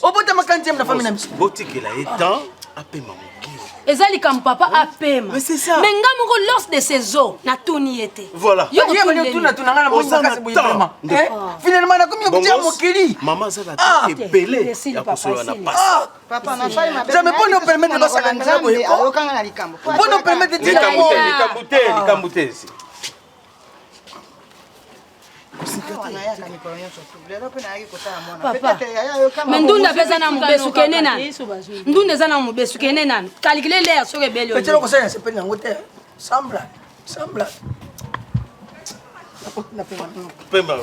obota makantieme na fami na biso botikela ye temps apema mokili eza likambo papa apema me nga moko lors de ses eaux natuni ye te finalement nakomi okotia mokili mama azala te ebele ya kosolola na pasi jamai mpona opermettre basaka nzela boye mpona opermettre likambo te esi me ndunda mpe eza na mobesu kene nani ndunda eza na mobesu kene nani kalikile leya soki ebeli petelo kosala sepeli yango te sambla Pema,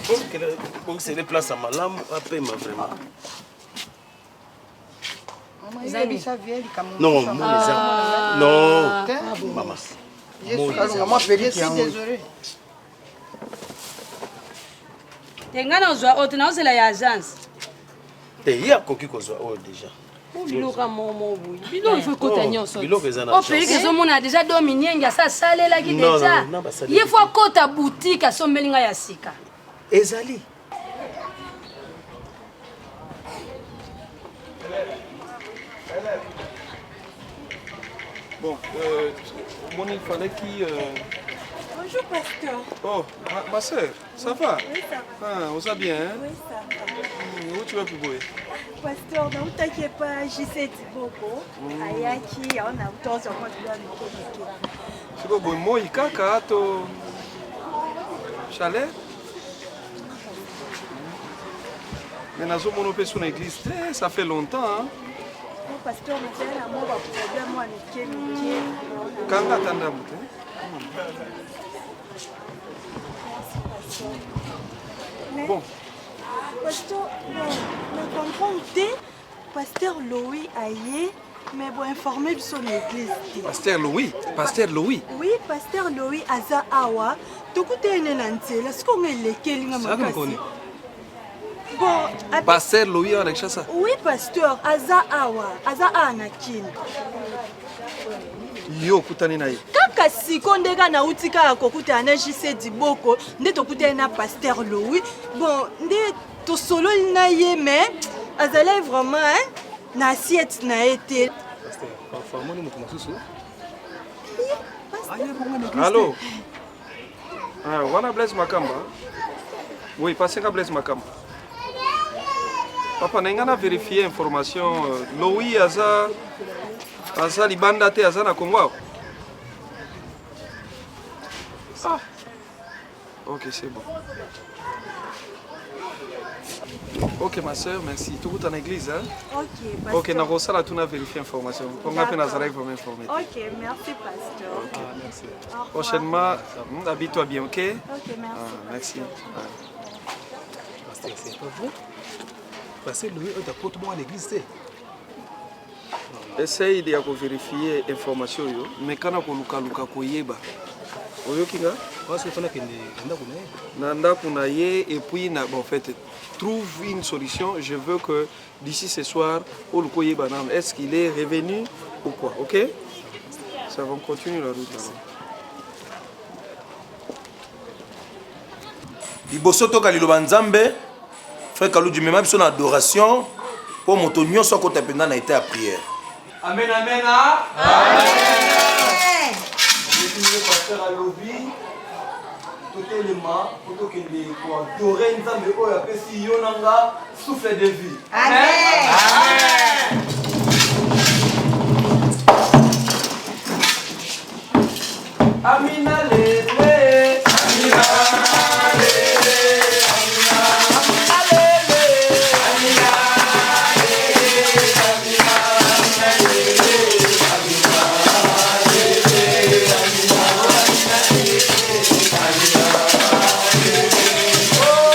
pour que c'est des places à Malam, à Pema vraiment. Non, non, maman. Je suis désolée. Tenga na zwa ote na osela ya agence. Il y a koki kozwa o déjà. Biloka momo boy. Bilo il faut kota nyonso. Bilo eza na. O peli ke zo mona déjà dominiengi asa salela ki déjà. Ye fois kota boutique asombelinga ya sika. Ezali. Bon, il fallait qu'il... Bonjour, pasteur. Oh, ma soeur, ça va? Oui, ça va. Ah, on va bien, hein? Oui, ça va. Où tu vas pour boire? Pasteur, ne t'inquiète pas, j'y sais beaucoup. Ayaki, on a autant sur moi de l'homme. C'est bon, moi, il caca, to... Chalet? Mais nous avons monopé sur l'église, ça fait longtemps, hein? Pasteur, nous avons un problème, moi, Quand on attend bon. Pasteur, nous comprenons Pasteur Louis Aye, mais bon, informer de son église. Pasteur Louis? Pasteur Louis? Oui, Pasteur Louis Aza Awa. Tout le monde est là, est-ce qu'on est lesquels? Ça me connaît. Bon, Pasteur Louis avec ça? Oui, pasteur, Aza Awa, Aza Anakin. Yo, kutani na ye. Kaka siko ndeka na utika ya kokuta na JC Diboko, nde tokuta na pasteur Louis. Bon, nde to solo na ye mais azala vraiment hein na assiette na été. Pasteur, parfois moi mutu masusu. Allô? Ah, wana Blaise Makamba. Oui, pasteur Blaise Makamba. Papa, n'a pas vérifié l'information. Louis Aza Libanda te Aza na Congo. Ah. Ok, c'est bon. Ok, ma soeur, merci. Tout est en église, hein? Ok, pasteur. Ok, na Rosala, tu as vérifié l'information. On a fait Nazaré, il faut m'informer. Ok, merci, pasteur. Ah, merci. Prochainement, habille-toi bien, ok? Ok, merci. Ah, merci. Pasteur, c'est pas vrai? Parce que Louis est apôtre à l'église. Essaye de vérifier l'information, mais quand on a luka koyeba. Oyo kinga? Parce que fallait que nanda kunaye et puis na en fait trouve une solution. Je veux que d'ici ce soir au koyeba est-ce qu'il est revenu ou quoi? OK? Ça va continuer la route alors. Liboso toka liloba nzambe frère Kalou du même son adoration pour moto nyonso ko tapenda na été à prière. Amen amen. Amen. Le pasteur alobi tout élément pour que les pour adorer nzambe oyo apesi yo nanga souffle de vie. Amen. Amen. Amina lele. Amina. Oh,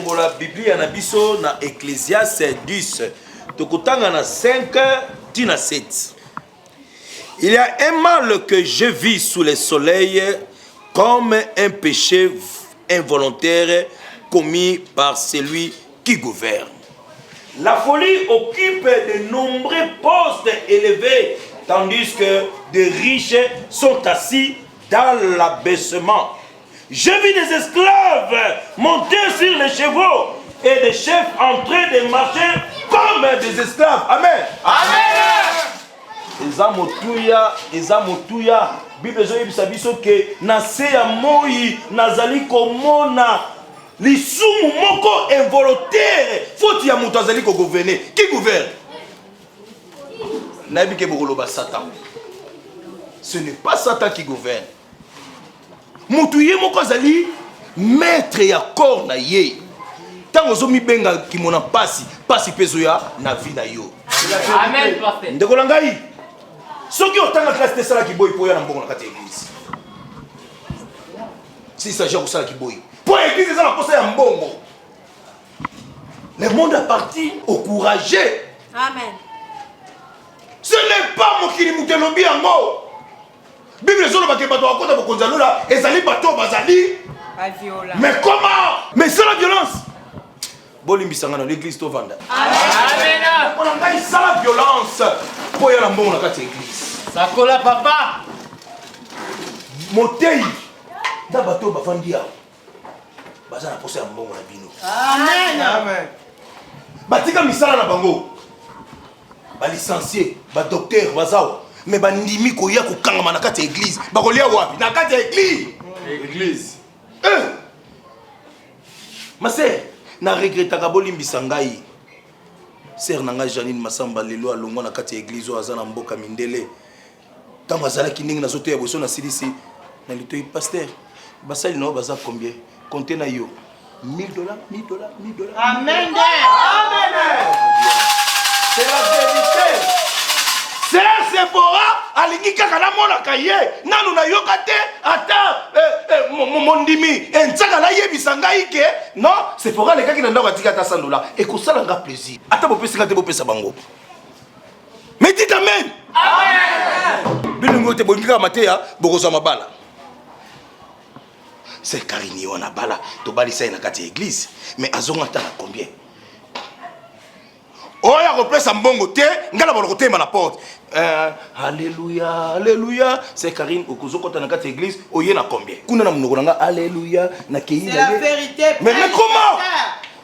tofungola Biblia na biso na Ecclésiaste 10. Tokutanga na 5 tina 7. Il y a un mal que je vis sous le soleil comme un péché involontaire commis par celui qui gouverne. La folie occupe de nombreux postes élevés, tandis que des riches sont assis dans l'abaissement. Je vis des esclaves monter sur les chevaux et des chefs en train de marcher comme des esclaves. Amen. Amen. Eza motuya. Bible ezobisa biso ke na se ya moi nazali komona lisumu moko involontaire faute ya moto azali ko gouverner. Qui gouverne? Nayebi ke bokoloba Satan. Ce n'est pas Satan qui gouverne. Moto ye moko azali maître ya corps na ye. Tango zomi benga kimona pasi pezo ya na vie na yo. Amen, parfait. Ndeko na ngai. Soki otanga classe de sala ki boy po ya na mbongo na kati église. Si ça j'ai sala ki boy. Pour l'église ça la posa ya mbongo. Le monde appartient aux courageux. Amen. Ce n'est pas mon qui mouté lombi yango. Bible zolo ba ke bato akota bokonza lola ezali bato bazali. Mais comment? Mais c'est la violence. Bolimbisanga na l'église to vanda. Amen. On a gagné ça la violence. Pour y aller bon na kati église. Sakola papa. Motei. Da bato ba vandia. Baza na posa ya mbongo na bino. Amen. Amen. Batika misala na bango. Ba licencié, ba docteur bazawa. Mais ba ndimi ko ya ko kangama na kati église. Ba ko lia wapi? Na kati église. Église. Ma sœur, na regrettaka bolimbisa ngai. Sœur nanga Janine Masamba lelo alongwa na kati église o azana mboka mindele. Tango azala kiningi na zoto ya boso na silisi na litoyi pasteur. Basali no baza combien? Comptez na yo. $1000, $1000. Amen. Amen. C'est la vérité. C'est Sephora alingi kaka na mona kaye. Nanu na yokate ata mondimi. Enzaka la yebisa ngai ke non, Sephora le kaki na ndako atika ta $100 et ko sala nga plaisir. Ata bopesi kate bopesa bango. Mais dites amen. Amen. Bilungo te bongika mateya bokoza mabala. C'est Karini on a bala to balisa na kati église mais azonga ta na combien? Oya replace mbongo te ngala bolo côté ma la porte. Alléluia, alléluia. C'est Karine okuzo kota na kati église oye na combien? Kuna na munoko nga alléluia na kei. C'est la vérité. Mais comment?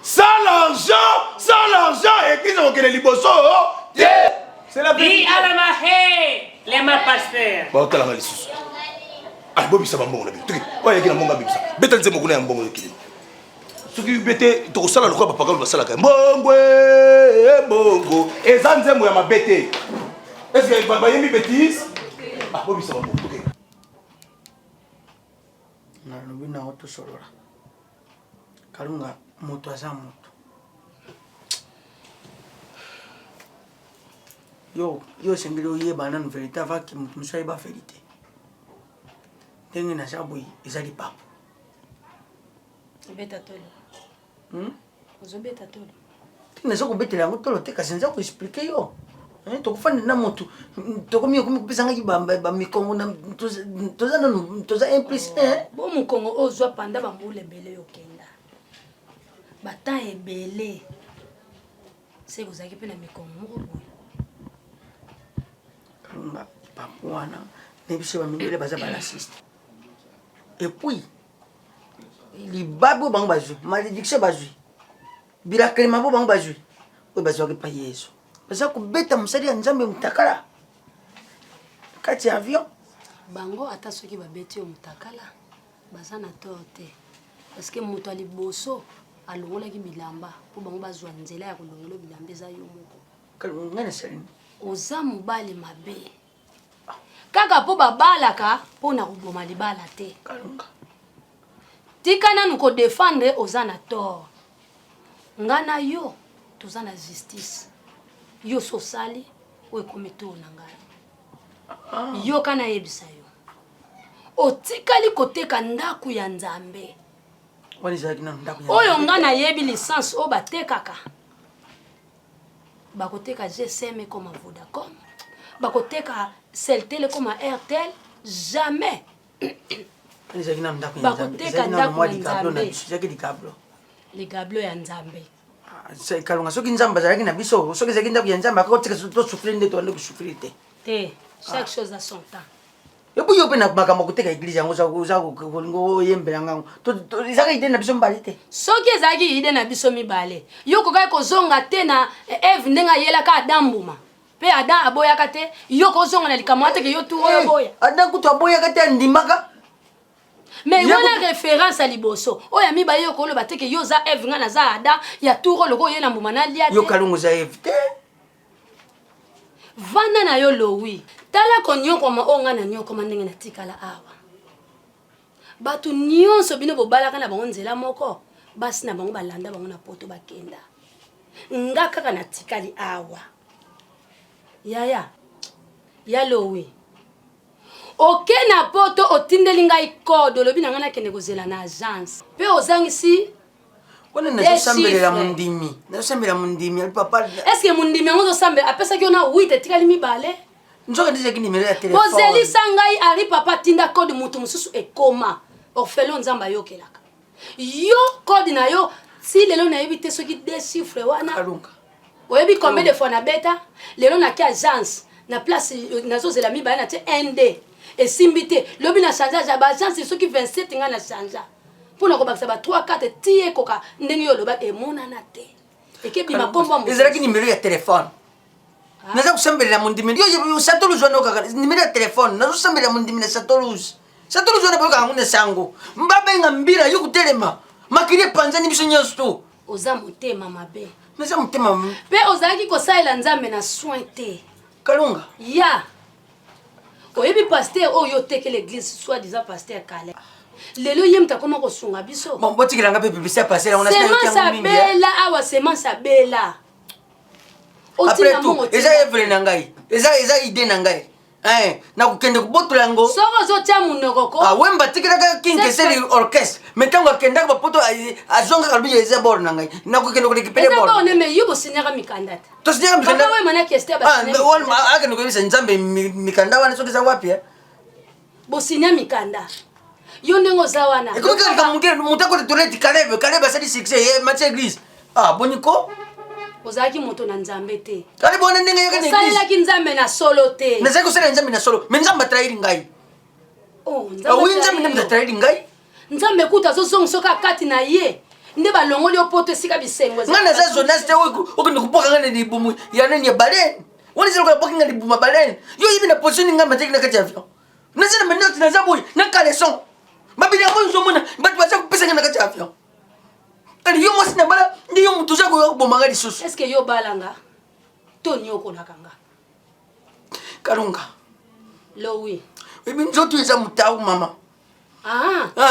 Sans l'argent église au kele liboso. C'est la vérité. Di alama he, lema pasteur. Ba otala nga lisusu. Ah bobi sa mbongo na bi. Tuki. Oya kina mbongo bibisa. Beta nzemo kuna ya mbongo kile. Soki bete to sala lokwa papa ka basala ka mbongwe mbongo ezanzemo ya mabete. Est-ce que baba yemi bêtise? Ah bobi sa mbongo. Tuki. Na lobi na auto solola. Kalunga moto aza moto. Yo sengeli oyeba nanu vérité avant que moto musayi ba vérité. Ndenge na saboyi ezali papa. Beta tolo. Ozobeta tolo. Tinaweza kubetela yango tolo te kasi nza ko expliquer yo. Tokufana na moto tokomi yokomi kupesanga kibamba mikongo na toza implice. Bo mukongo ozwa panda bambule ebele yokenda. Bata ebele. Se kozaki pe na mikongo moko boye. Kalunga papa wana nebiso ba mindele baza ba raciste. Et puis li babo bango bazui malédiction bazui miracle mabo bango bazui o bazwa pa Yesu baza kubeta musali ya Nzambe mutakala kati ya avion bango ata soki babeti yo mutakala baza na torte parce que moto ali boso alongola ki bilamba po bango bazwa nzela ya kolongola bilamba eza yo moko kalunga na salini oza mobali mabe kaka po babalaka po na koboma libala te kalunga tika nanu ko défendre oza na tort ngana yo toza na justice yo sosali o komito na ngai yo kana yebisa yo otikali koteka ndaku ya Nzambe oyo nga nayebi licence oyo batekaka bakoteka GSM comme Vodacom bakoteka Celtel comme Airtel jamais bakoteka ndako ya nzambe les gablo ya nzambe kalunga soki nzambe azalaki na biso soki ezalaki ndako ya nzambe akoteka tosufrire nde toande kosufrire te te chaque chose à son temps epuis yo mpe na makambo akoteka eglize yango olingo oyembela ngango ezaka ide na biso mibale te soki ezalaki ide na biso mibale yo kokaki kozonga te na Eve ndenge ayelaka Adam mbuma mpe Adam aboyaka te yo kozonga na likambo ateke yo tu oyo boya Adam kutu aboyaka te andimaka mais wana référence à liboso oyo mibale yo koloba teke yo za Eve nga na za Adam ya turo loko ye na mbuma na lia te yo kalungu za Eve te vanda na yo lowi tala ko nyokoma onga na nyokoma ndenge na tikala awa batu nyonso bino bobalaka na bango nzela moko basi na bango balanda bango na poto bakenda nga kaka na tikali awa ya lowi oke na poto otindeli ngai code olobi na nga nakende kozela na agence mpe ozangisi wana nazosambela mundimi papa est-ce que mundimi yango ozosambela apesaki yo na 8 etikali mibale nzoka ndizaki nimero ya telefone bozelisa ngai ari papa tinda code mutu mosusu ekoma orphelin nzambe ayokelaka yo code na yo si lelo nayebi te soki 2 chiffres wana oyebi combien de fois na beta lelo naki agence na place nazozela mibale na te ND esimbi te lobi na changeage ya baagence soki 27 nga na change mpona kobakisa ba 3-4 tie koka ndenge yo loba emonana te ekebima kombo mo ezalaki nimero ya telefone naza kusambela mundimi yo satoluzu wana okaka nimero ya telefone nazosambela mundimi na satoluzu wana boyoka yango na sango mbabenga mbira yo kutelema makili epanzani biso nyonso to oza motema mabe naza motema mpe ozalaki kosalela nzambe na soin te kalunga ya oyebi pasteur oyo oteke l'église soit disant pasteur kale lelo ye mta koma kosunga biso botikilanga mpe publicité ya pasteur on a semence abela awa semence abela après tout eza evre na ngai eza ide na ngai na kokende kobotola yango soko ozotia munokoko wemba tikilaka kinkeseli orchestre mais ntango akendaka bapoto azongaka lobi eza bor na ngai na kokende korekipere bor eza boneme yo bosinyaka mikanda te tosinyaka mikanda papa we mana keste akende koyebisa nzambe mikanda wana soki eza wapi bosinya mikanda yo ndenge oza wana ekokikalika moto akote toreti kalebe asali succès ye matie église boniko ozalaki moto na nzambe te kali bona ndenge yaka na église osalelaki nzambe na solo te nazalaki kosalela nzambe na solo mais nzambe atrahiri ngai oui nzambe nde moto atrahiri ngai nzambe kuta azozongisa oka kati na ye nde balongoli yo poto esika bisengo ngai naza zonasi te okende kopoka ngai na libumu ya nani ya balene wana ezala koyapoki ngai libumu ya balene yo yebi na position ngai mateki na kati ya avion naza na manoti naza boye na caleson babili yango nzomona bato baza kopesa ngai na kati ya avion ali yo mwasi na bala ndi yo mutu oza kobomanga lisusu estce yo balanga to nyokolaka nga kalunga lowi ebi nzoto eza mutau mama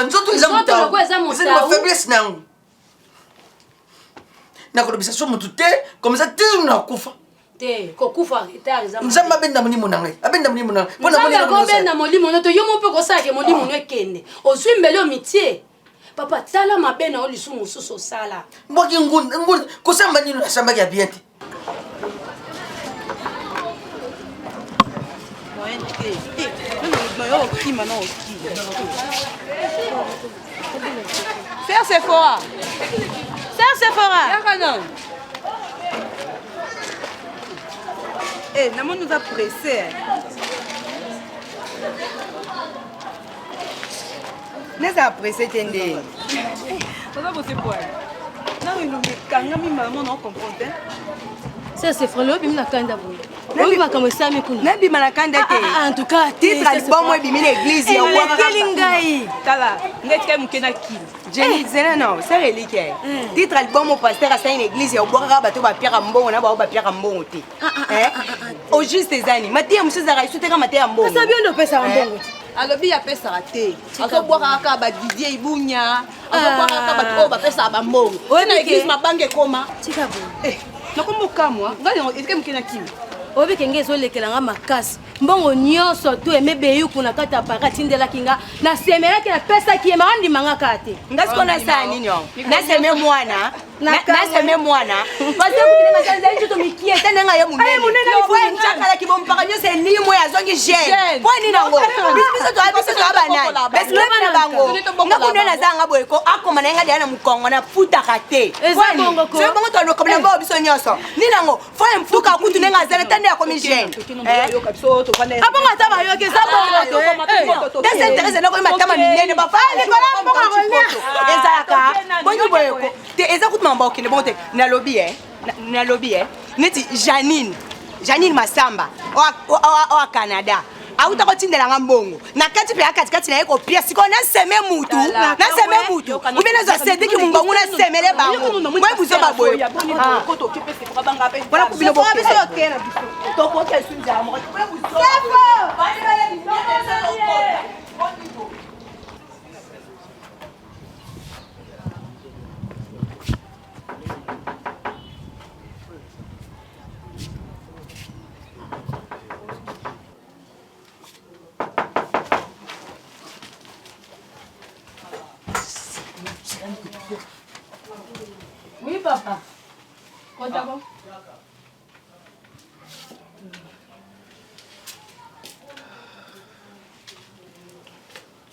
nzoto eza mutau eza na bafaiblesse nango nakolobisa so mutu te comme ça toujours nakufa te kokufa retard eza nzambe abenda molimo na ngai abenda molimo na ngai akobenda molimo no to yo mo mpe kosalaka molimo no ekende ozwi mbele o mitie papa tala mabe na yo lisusu mosusu osala mbwaki ngunda kosamba nino nasambaki ya bien te Faire Sephora. Faire Sephora. Eh, Namon nous a pressé. N'est-ce pas pressé, Tende? On va bosser pour elle. Non, il nous met quand même maman non comprendre. C'est Sephora, le bim na kanda boy. Oui, ma comme ça me kuna. Nabi manakanda te. En tout cas, titre album moi bimi l'église ya wa kelingai. Tala, ngeke mukena ki. Jenny zena non, c'est relique. Titre album au pasteur à saint l'église ya boka bato ba pierre mbongo na ba pierre mbongo te. Au juste ezani, matia musizara isuteka matia mbongo. Ça bien de pesa mbongo. alobi ya pesa te akobwaka kaka ba Didier Ibunya akobwaka kaka bato oyo bapesa bambongo oyo na église mabanga ekoma tika bo nakomboka mwa ngai eke mokena kimi obi kenge ezolekela nga makasi mbongo nyonso to eme beyu kuna kata para tindela kinga na semela ki na pesa ki ma ndi manga kate ngasko na sa nini yo na seme mwana na seme mwana parce que kuna chanza hicho to mikie tena nga ye munene kwa nchakala kibompaka nyose limo ya zongi jeune kwa nini nango biso to abanani besi na bango ngakunena zanga boyko akoma na nga diana mukongo na futa kate kwa nini so bongo to no kabla bo biso nyonso ni nango fo mfuka kutu nenga zele tende ya komi jeune abonga taba yoke sabonga desinteresse na ko matama minene ba fali ko la bonga ngonya ezaka bongo boyko te ezakutu mamba okende bongo te na lobby neti Janine Masamba o Canada auta ko tindela ngambongo na kati pe akati na yeko pia siko na seme mutu ubena zo sediki mungongo na semele bango mwe buzo baboyo ko to kepe se ko banga pe bona kubino bo to ko ke sunja mo ko buzo Oui, papa. Quoi d'abord?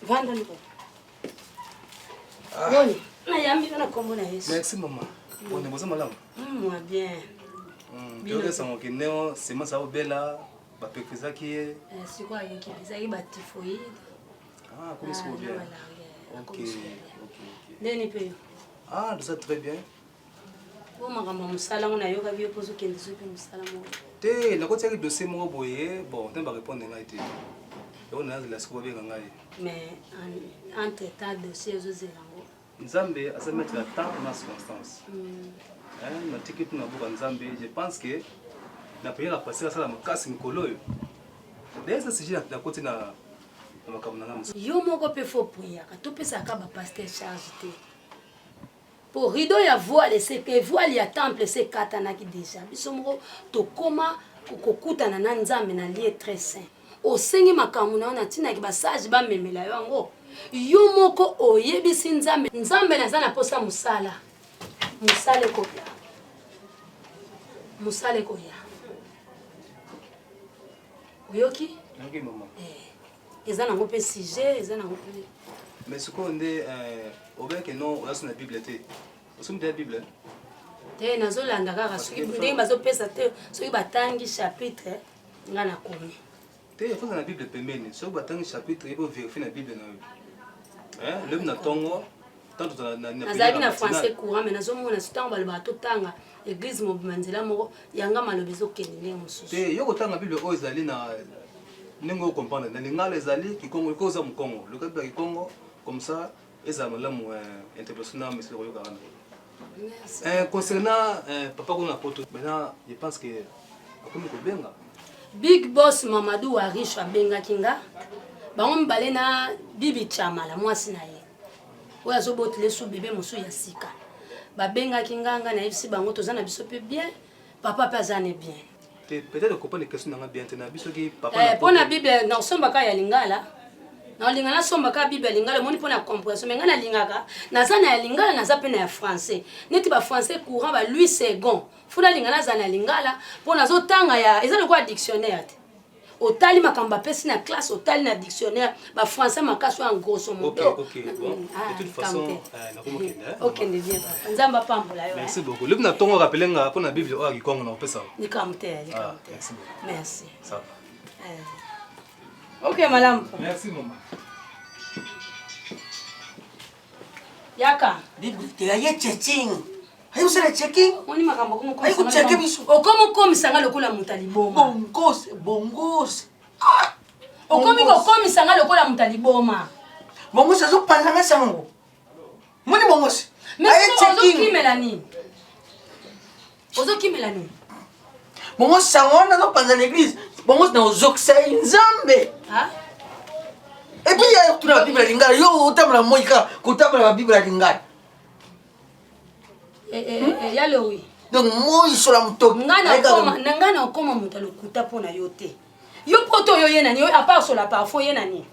Vanda niko. Boni, na yambi na kombo na Yesu. Merci maman. On est malamu. Moi bien. Ndio sango kineo sema sawa bela bapekeza kie. Si kwa yeki bizaki ba typhoïde. Ah, comment ça va bien? OK. Neni pe. Ah, ça très bien. Bon makambo musala ngona yoka biyo pozo kende sopi musala mo. Te na kotia dossier mo boye, bon, on va répondre ngai te. On a la sikoba bien ngai. Mais entre temps dossier zo zelango. Nzambe asa mettre la temps na circonstance. Na ticket na boka Nzambe, je pense que na payer la passer ça la makasi nkolo yo. Dès ce sujet na côté na makambo na ngamso. Yo moko pe fo puya ka to pesa ka ba pasteur charge te. Pour rideau ya voile c'est que voile ya temple c'est katana ki déjà. Biso moko to koma kokutana na Nzambe na lieu très saint. Osengi makambo na ona tina ki ba sage ba memela yo ngo. Yo moko oyebisi Nzambe. Nzambe na zana posa musala. Musale kopia. Musale koya. Oyoki? OK maman. Ezana ngo pe sujet, ezana ngo pe. Mais ce qu'on dit obé que non, on a sur la Bible té. On somme de la Bible. Te nazo landa kaka soki ndenge bazo pesa te soki batangi chapitre ngana komi. Te faut dans la Bible pemene, soki batangi chapitre il faut vérifier la Bible na. L'homme na tongo tant na nazaki na français courant mais nazo mona sitango baloba to tanga église mobimanzela moko yanga malobi zo kende mosusu. Te yoko tanga Bible o ezali na nengo comprendre na lingala ezali kikongo ko za mukongo le kabila kikongo comme ça ezama la mo interprétation na monsieur Royo Karana. Concernant papa qu'on a poto maintenant je pense que comme ko benga Big Boss Mamadou Arish abenga kinga bango mbale na bibi chamala mwasi na ye oya zo botile su bébé musu ya sika babenga kinga nga na ifsi bango tozana biso pe bien papa pe azane bien. Peut-être comprendre les questions dans bien tena biso ki papa pona bible na somba ka ya lingala na lingala somba ka bible lingala moni pona compréhension mais ngana lingaka nazana ya lingala naza pe na ya français neti ba français courant ba Louis II funa lingala zana lingala pona zo tanga ya ezana quoi dictionnaire otali makamba pesi na classe otali na dictionnaire ba français makaso en grosso modo. OK bon de toute façon na komo kende OK de bien nzamba pambola yo. Merci beaucoup le na tongo rappelenga pona bible o akikongo na pesa ni kamte merci beaucoup merci ça OK madame merci maman yaka bible te ya checking ayo sala checking oni makambo komo ayo kucheke biso okomo komisanga lokola mutaliboma bongos okomi komisanga lokola mutaliboma bongos azo pananga sango moni bongos ayo checking melani ozoki melani bongos sango na zo panza l'église bongos na ozoksa Nzambe et puis ya tuna la Bible lingala yo utamla moika kutamla la Bible lingala yale oui donc moi sur la moto ngana okoma muta lokuta pona yote Yo poto yo yenani, à part sur la parfois yenani.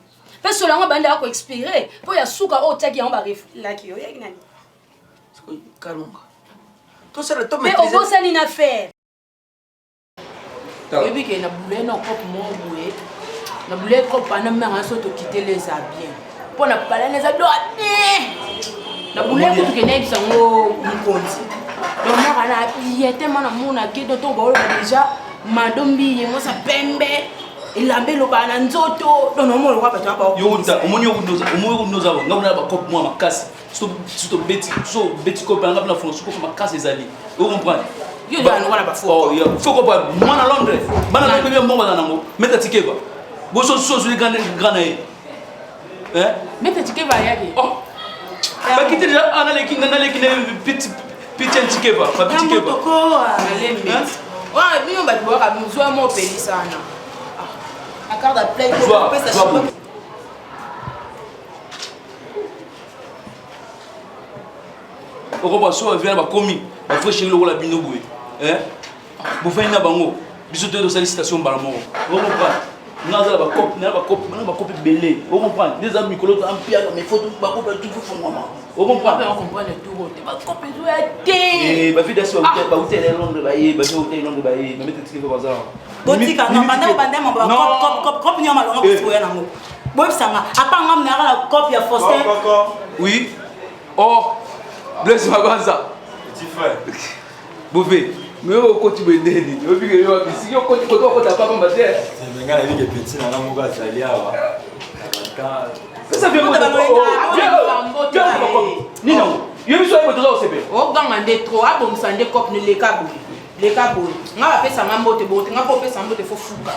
Parce que là on bande à quoi expirer. Pour ya souka au tagi on va là qui yo yenani. Kalunga. Tout ça le temps mais au bout ça ni affaire. Et puis que na boulé non cop mon boué. Na boulé cop na mère en sorte quitter les habits. Pour na parler les habits. Na boulé ko que na bisango mkonzi. Donc mère ana il était mon amour na ki donc on va déjà madombi yemo sa pembe. Il a belo bana nzoto. Donc non mo kwa pas ba. Yo ta omonyo unoza ngabona ba cop moi makasi. Surtout beti cop na ngabona fond cop makasi ezali. Vous comprenez? Yo ya no wana ba fo. Oh, yo fo ko ba moi na Londres. Bana na bebe mbongo na nango. Meta tikeba. Bo so le grana e. Hein? Meta tikeba yake. Oh. Ba kiti déjà ana le kinga na le kine petit tikeba, ba petit tikeba. Ko alembe. Wa mi on ba tuwa ka muzwa mo peli sana. A carte à play ko pesa shop. Oko ba so vient ba komi. Ba fo chéri lokola bino boye. Hein? Bo fa ina bango. Biso to sollicitation ba mo. Vous comprenez? Nous avons ba cop belé. Vous comprenez? Des amis colo en pierre mais photos ba cop tout fond moi. Vous comprenez? On comprend tout. Ba cop doit eh ba vida so ba hôtel Londres ba ba hôtel Londres ba ba mettre ticket ba ça. Botika non banda banda mo ba cop nyama longo kufuya nango. Boy sanga apanga mna la cop ya Faustin. Oui. Oh. Bless Mabanza. Petit frère. Bouffé. Mais au côté de Deli. Au vu que yo bisi yo côté côté papa mbaté. C'est menga la vie que petit na moga salia wa. Ça vient de Nino. Yo biso yo tozo osebe. O ganga nde trop abomisa nde cop ne lekabo. Lekabo. Nga ba pesa mambote bote, nga ko pesa mambote fo fuka.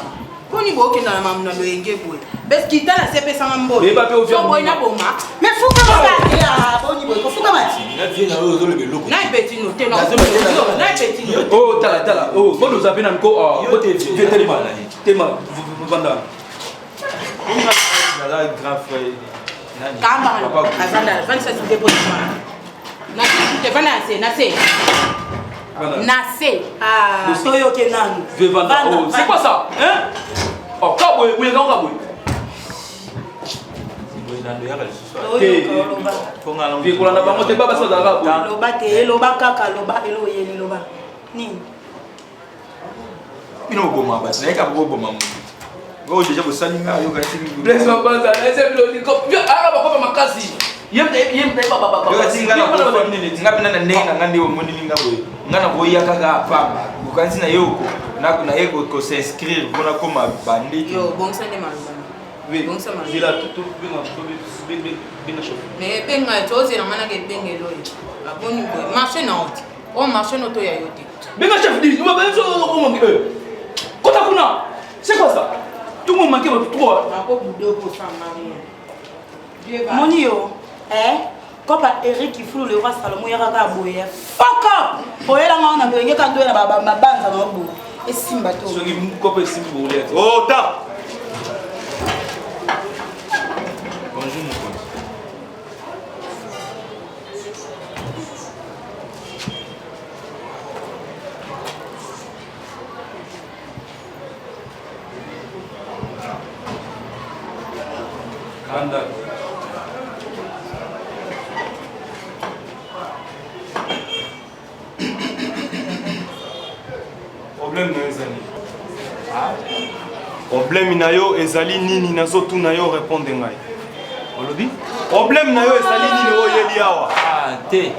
Koni bo ke na mamna lo yenge boy. Bes kita na se pesa mambote. Mais ba pe o vient. Boy na boma. Mais fuka ba ya, boni boy, ko fuka mati. Na vie na ozo le beloko. Na petit no te na. Na petit no. Oh tala. Oh, bon nous avons encore côté tellement. Tellement vanda. Na grand frère. Kamba na. Azanda, vani sa se dépose moi. Na te vana se, na se. Nassé. Ah, soyo kenan. Oh, c'est quoi ça? Hein? Oh, kaboué, oui, non kaboué. Viens pour la banque, t'es pas passé dans la banque. Loba te, loba kaka, loba elo yeni loba. Ni. Bino boma basi, na ikabu boma mu. Oh, déjà vous salinga yo gati. Bless Mabanza, ese bilo ni ko. Yo ara ba ko makasi. Yemte baba. Yo gati ngapina na nenga ngandi wo monini ngabo. Ngana boya kaka pamba. Bukanzi na yoko. Na kuna yeko ko s'inscrire bona koma bandit. Yo, bon ça ne malba. Oui, bon ça malba. Dila tout bien chaud. Mais benga chose na mana ke bengelo. Aboni boy. Marché na hot. O marché no to ya yote. Benga chef dit, nous va so ko mo Kota kuna. C'est quoi ça? Tout le monde manquait votre trois. Moni yo, Kopa Eric Ifulu le roi Salomon yaka boye. Fuck up. Boye la ngana ngenge kanto na baba mabanza na obu. E simba to. So ki kopa simba boule. Oh ta. Bonjour mon pote. Kanda. Problème na ezali. Problème na yo ezali nini nazotu na yo répondre ngai. Olobi? Problème na yo ezali nini o yeli awa? Ah, te.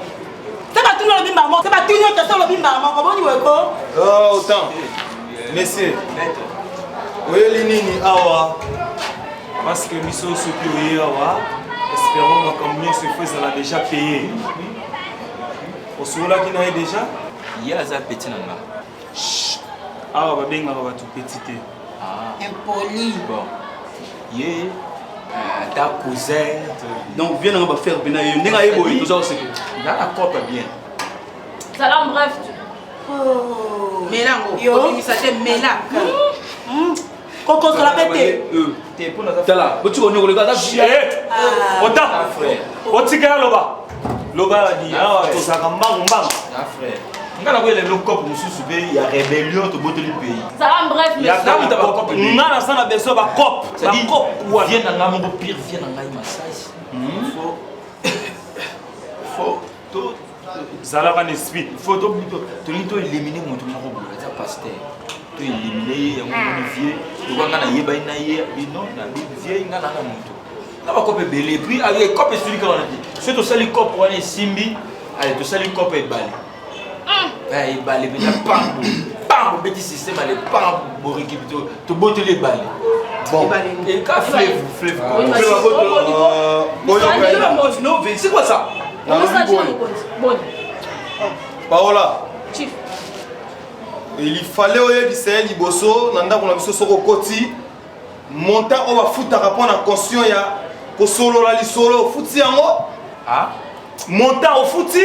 C'est pas tout le bimba mo, c'est pas tout le temps le bimba mo, comment tu veux quoi? Oh, autant. Monsieur. Oyeli nini awa? Parce que biso soki oye awa, espérons que comme nous se faisons là déjà payé. Osola qui n'a déjà? Il y a ça petit nanga. Ah, va bien avoir tout petit. Ah. Impoli. Bon. Yeah. Ta cousin. Donc viens on va faire bien. Nenga ebo tout ça c'est que. Dans la cope bien. Salam bref. Oh. Mélango. Yo. Mi sache mélango. Coco sur la pété. T'es pour notre. Tala. Tu connais le gars Ota. Otika loba. Loba la dit. Ah, to ça kamba mbang. Ah frère. nga na koyela lokopo mosusu mpe ya rébellion toboteli pays bref nga na sa na besoin bacope vie na ngai moko pire vie na ngai massage zalaka na esprit faut tolingi toélimine moto moko bola eza paster toélimine ye yango moni vie tokwanga na yebai na ye bino na vie nga nanga moto na bakope ebele puis kope esili kaka wana te so tosali kope wana esimbi ale tosali kope ebale ebale pena pambo beti système ale pambo rékipe toboteli ebale ka fleuve c'est quoi ça Paola il fallait oyebisa liboso na ndako na biso soko koti montant on va foutre rapport na caution ya kosolola lisolo futi yango montant au futi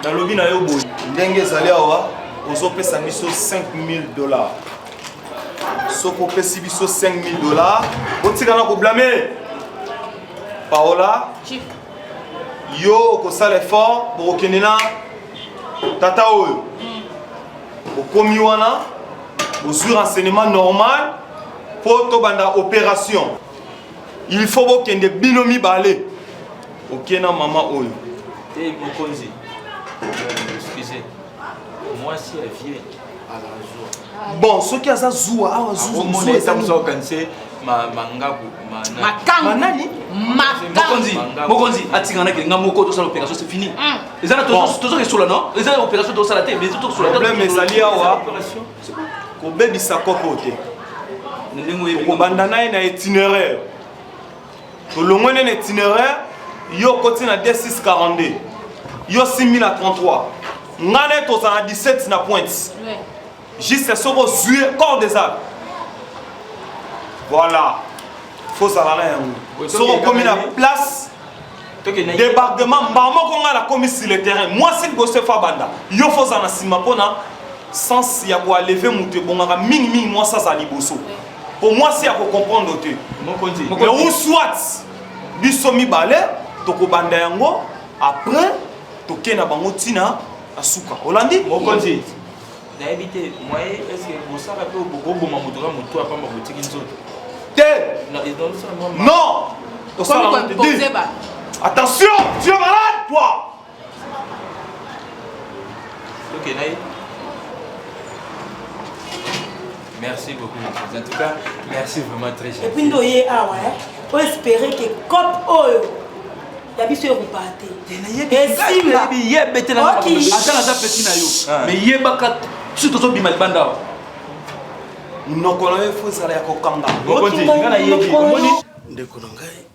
na lobi na yo boy ndenge ezali awa ozopesa biso $5000 soko opesi biso $5000 otikana koblame Paola yo okosala effort bokokende na tata oyo okomi wana ozwi renseignement normal po tobanda opération il faut bokende bino mibale okende na mama oyo te mokonzi excusez moi si elle vient à la joie bon soki aza zuwa awa zuwakanise mangabu manani mokonzi atingana kelinga moko tosala opération c'est fini ezana tozokesola non ezana opération tosala te mais problème ezali awa kobebisa koko te kobanda na ye na itinéraire tolongwene na itinéraire yo koti na D642 yo 6033 ngane tozala na 17 na pointe juste soko ozwi corps des arbres voilà faut ça là soko komi na place débarquement mbamoko nga na komi sur le terrain moi si bosse fa banda yo faut ça na sima pona sens ya ko lever mutu bongaka mingi moi ça ça liboso pour moi si ya ko comprendre te mokonzi mais ou soit biso mibale toko banda yango après tokena bango tina asuka olandi mokonzi na éviter moi est-ce que vous savez que beaucoup boma motora moto apa ba botiki nzoto non attention tu es malade toi ok naï merci beaucoup en tout cas merci vraiment très cher et puis ndoye awa pour espérer que cop oyo ya biso ekopate esimba yebete na atana za petit na yo mais yebaka surtout to bima libanda wa nokolo e fozala ya kokanga mokonzi ngana yebi omoni ndeko na ngai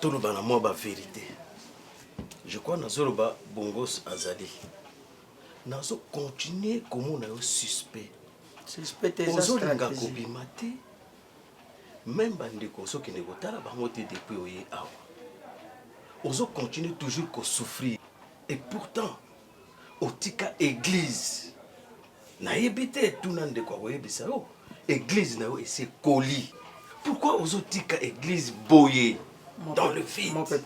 toloba na mwa ba vérité je crois nazoloba bongos azali nazo continuer komona yo suspect ozolinga kobima te même bandeko sokende kotala bango te depuis oye awa ozo continuer toujours kosouffrir et pourtant otika église nayebi te tuna ndeko akoyebisa yo église na yo ese koli pourquoi ozotika église boye dans le vide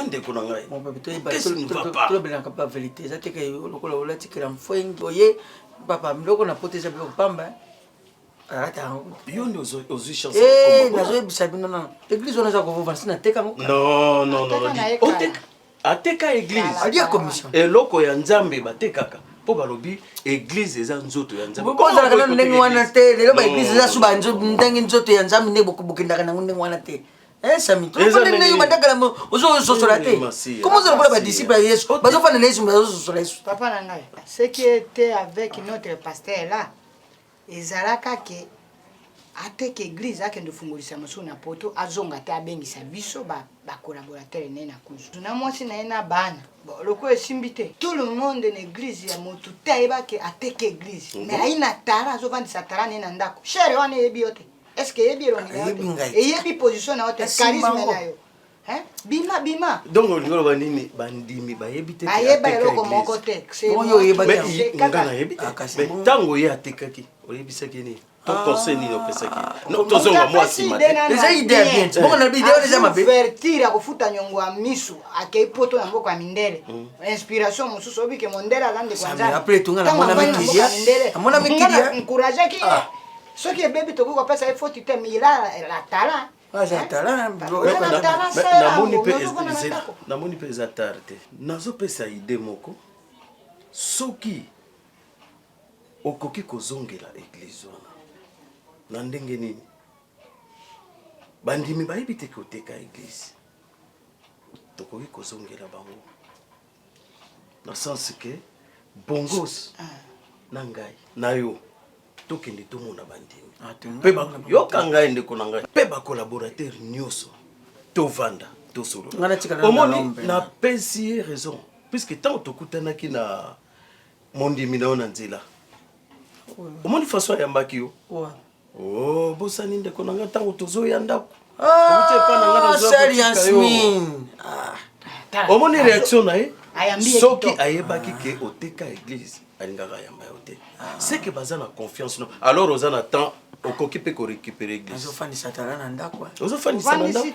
ndeko na ngai qu'est-ce qui ne va pas tolobelaka pa vérité eza teke lokola olatikela mfwengi oye papa miloko na poteza biloko pamba alata yango yo nde ozwi chance nazoyebisa bino nano église wana eza kovova nsi natekango non ateka église alia commission eloko ya nzambe batekaka po balobi église eza nzoto ya nzambe kozalaka nano ndenge wana te lelo baéglise eza suba ndenge nzoto ya nzambe nde bokendaka nango ndenge wana te sami ndenge badakala ozososola te comment ozala kola badisciple ya yesu bazofanda na yesu bazososola yesu papa na ngai ce qui était avec notre pasteur là ezalaka ke ate ke église akende fungolisa mosusu na poto azonga te abengisa biso bacolaborateur ne na kuzu na mwasi na ye na bana loko esimbi te tout le monde na église ya motu te ayebake ate ke église mais ayi na tara azovandisa tara ne na ndako shere wana eyebi yo te est ce que eyebi elongi na yo te eyebi position na yo te charisme na yo bima donc olingolo banini bandimi bayebi te bayeba eloko moko te nga nayebi te ntango ye atekaki oyebisaki nini ton conseil ni opesaki non tozonga moi sima déjà idée bien bon na vidéo déjà mabe vertir akufuta nyongo ya misu akeipoto yango kwa mindele inspiration mususu obike mondela lande kwanza après tunga na mona mikidia encourager ki soki ebebi toko kwa pesa ifo tite mila la tala namoni mpe eza tare te nazopesa ide moko soki okoki kozongela eglize wana na ndenge nini bandimi bayebi te koteka eglize tokoki kozongela bango na sens ke bongos na ngai na yo tokende tomona bandimi mpe yoka ngai ndeko na ngai mpe bacolaborateur nyonso tovanda tosolo omoni napesi ye raison puisque ntango tokutanaki na mondimi na yo na nzela omoni façon ayambaki yo bosani ndeko na ngai ntango tozoya ndako omoni réaction na ye soki ayebaki ke oteka église alingaka ayamba yo te c'est que baza na confiance no alors oza na temps okoki mpe korécupérer église ozofandisa tala na ndako ozofandisa na ndako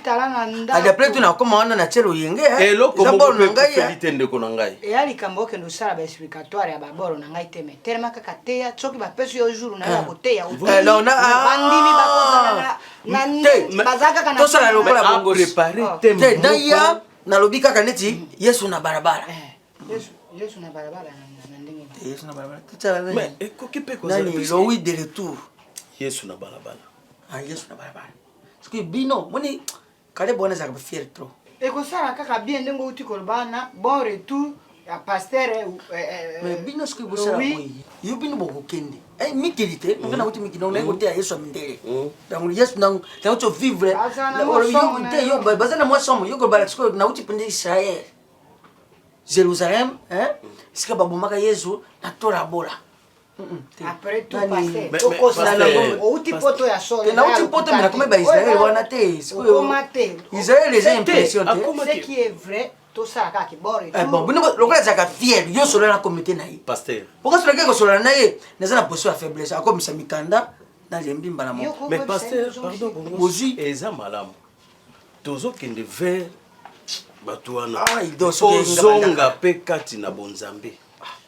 adapres tu nakoma wana na tielo yenge eloko moko mpe kofeli te ndeko na ngai eya likambo okende osala baexplicatoire ya baboro na ngai te me telema kaka teya soki bapesi yo jour na yo ya koteya bandimi bakozala baza kaka tosala lokola bongosprépare te naya nalobi kaka neti yesu na balabala yesu na balabala na ndenge yesu na balabala tutala mais ekoki mpe kozala lowi de retour yesu na balabala yesu na balabala soki bino moni kale bona zaka fier trop ekosala kaka bien ndenge outi kolobana bon retour ya pasteur mais bino soki bosala boyi yo bino bokokende mikili te ngana uti mikili na ngote ya yesu amindele donc yesu na uti vivre yo te yo bazana moi somo yo ko bala siko na uti pende Israël Jérusalem sika babomaka yesu na tora bola après tout passer okosala outi poto ya solo na uti poto mais comme ba Israël wana te Israël les impressions ce qui est vrai tout ça kaki bore bon bino lokola zaka fier yo solo na comité na yi pasteur pourquoi cela que solo na yi na za position ya faiblesse akomisa mikanda na lembi mbala mo mais pasteur pardon bozi eza malamu tozokende vers bato wana ozonga mpe kati na bonzambe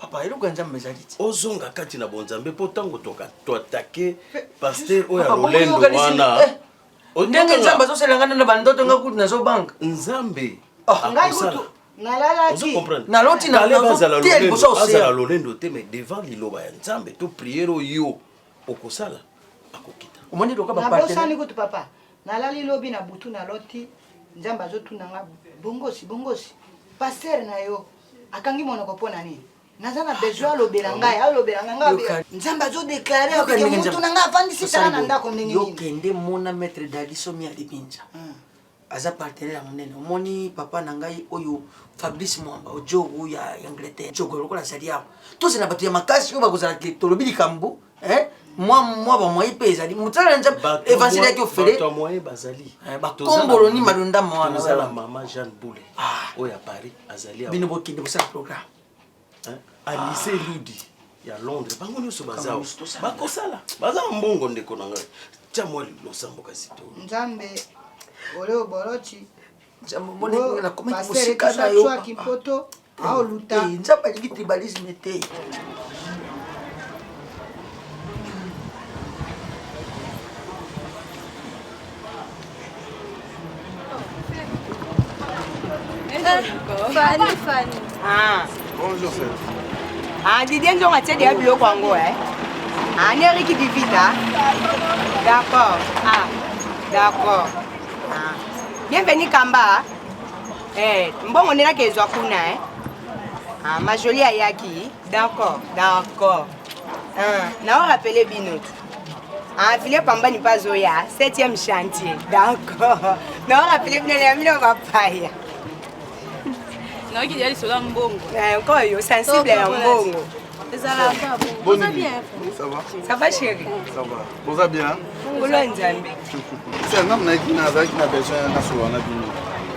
papa eloko ya nzambe ezali ti ozonga kati na bonzambe mpo ntango toatake pasteur oyo ya lolendo wana ndenge nzambe azoselanga na bandoto nga kutu nazobanga nzambe ngai kutu nalalaki naloti azala lolendo te mais devant liloba ya nzambe to priere oyo okosala akokita omoni loka bapabosani kutu papa nalali lobi na butu naloti nzambe azotunanga bongosi pasteur na yo akangi monoko mpo na nini naza na besoin alobela ngai nzambe azodeklare mutu na ngai afandisi tala na ndako ndenge nini yokende mona maître daliso mi alibinza aza partenaire ya monene omoni papa na ngai oyo Fabrice Mwamba ojogo ya Angleterre jogo lokola azali awa tozela bato ya makasi oyo bakozala tolobi likambo mwa bamwai mpe ezali motala nzambe évangile yaki ofele bakombolo ni malonda mwana mama Jeanne Boule oyo ya Paris azali bino bokende bosala programme Alice Ludi ya Londres bango nyonso baza bakosala baza mbongo ndeko na ngai tia mwa losambo kasi to nzambe oleo boroti nzambe moni na komiki musika na yo kipoto au luta nzambe alingi tribalisme te Fanny. Bonjour, sir. Didier Nzonga a tiré des blocs en haut. Eric Divita. D'accord. D'accord. Bienvenue Kamba. Bon, on est là que Kuna. Ma jolie Ayaki. D'accord. N'a rappelé Binot. Philippe Pamba n'est pas Zoya. 7e chantier. D'accord. N'a rappelé Binot Papaya. Non, qui dit sur la mbongo. Encore yo sensible à mbongo. Bonne nuit. Ça va? Ça va chérie? Ça va. Vous allez bien? Ngolo nzambe. C'est un homme qui n'a besoin de solo na bino.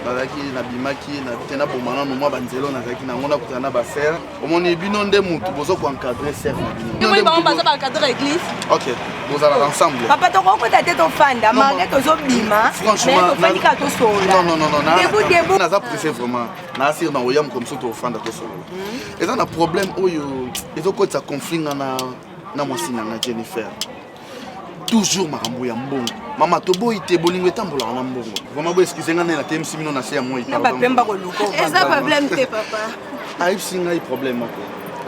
bazalaki nabimaki te nabomana no mwa banzelo nazalaki nango nakutana na basere omoni bino nde mutu bozokoencadre ser na bino bango baza baencadre église. ok bozala ensemble papa tokokota te tofanda malgré tozobima mais tofandi kaka tosola non naza pressé vraiment naasire na oyamu comme so tofanda tosolola eza na problème oyo ezokotisa conflit nga na mwasi nanga Jennifer toujours makambo ya mbongo mama toboyi te bolingo etambolaka na mbongo vraiment boexcuse nga nde natemisi bino na se ya moi bapemba koluka eza problème te papa ayebisi ngai problème moko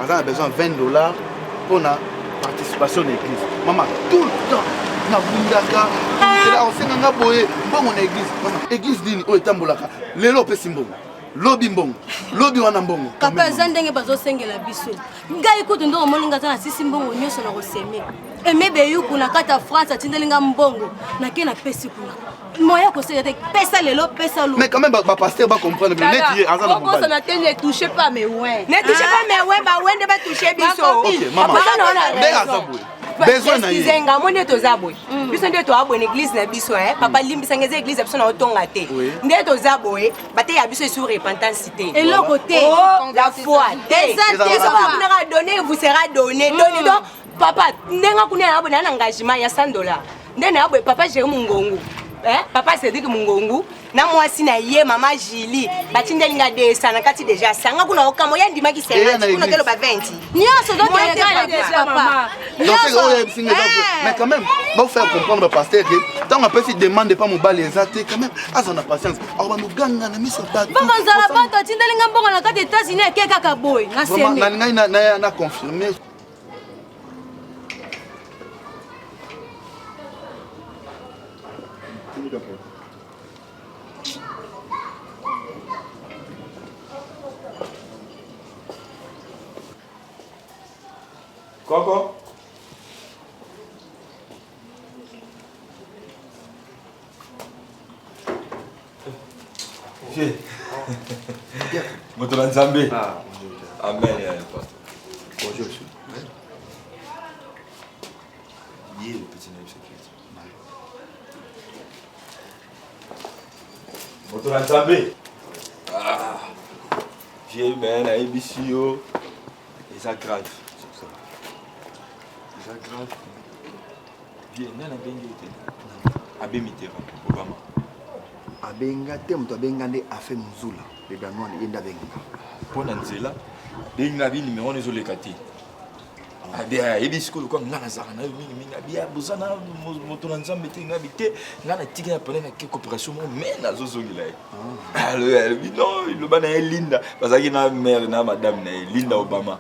aza na besoin $20 mpona participation na église mama tout le temps nabundaka osenga nga boye mbongo na église mama église nini oyo etambolaka lelo opesi mbongo lobi mbongo lobi wana mbongo papa eza ndenge bazosengela biso ngai kutu nde omolinga aza na sisi mbongo nyonso na koseme eme beyuku na kati ya france atindelinga mbongo nake napesi kuna moya koseka te pesa lelo pesa lo mais quand même bapaster bacomprendre bien neti aza na mobali na te ne touche pas mes ouin ne touche pas mes ouin bawende batouche biso ok mama nde aza boye besoin na ye nga mo nde toza boye biso nde toza boye na église na biso papa limbisanga eza église ya biso na otonga te nde toza boye bateya biso sur repentance te eloko te la foi te sokakunaka donné vous sera donné donné donc papa ndenga kuna na boye na engagement ya $100 nde na boye papa Jérémy Mungongu papa Cédric Mungongu na mwasi na ye mama Julie batindelinga desa na kati déjà sanga kuna okamo ya ndimaki sema kuna kelo ba 20 nyonso donc ya papa mais quand même va faire comprendre le pasteur que tant on peut se demander pas mobali ezate quand même azana patience alors ba nuganga na miso ba baba nzala bato tindelinga mbongo na kati États-Unis ekeka ka boy na semi na ngai na confirmer Coco? Moto na Nzambe. Amen. Bonjour. Yé le petit naïf sécurité. Moto na Nzambe. J'ai ben à Ebisio. Et ça grave. C'est grave. Bien, nana bengi te. Abe Mitterrand, Obama. Abenga te moto abenga nde afe muzula le danois yenda benga. Pona nzela benga bi numéro nezo lekati. Abia ebisiko ko ngana zaka na mingi abia bozana moto na Nzambe te ngabi te ngana tika ya pona na coopération mo mais na zozongila. Alors non, le bana Linda bazaki na mère na madame na Linda Obama.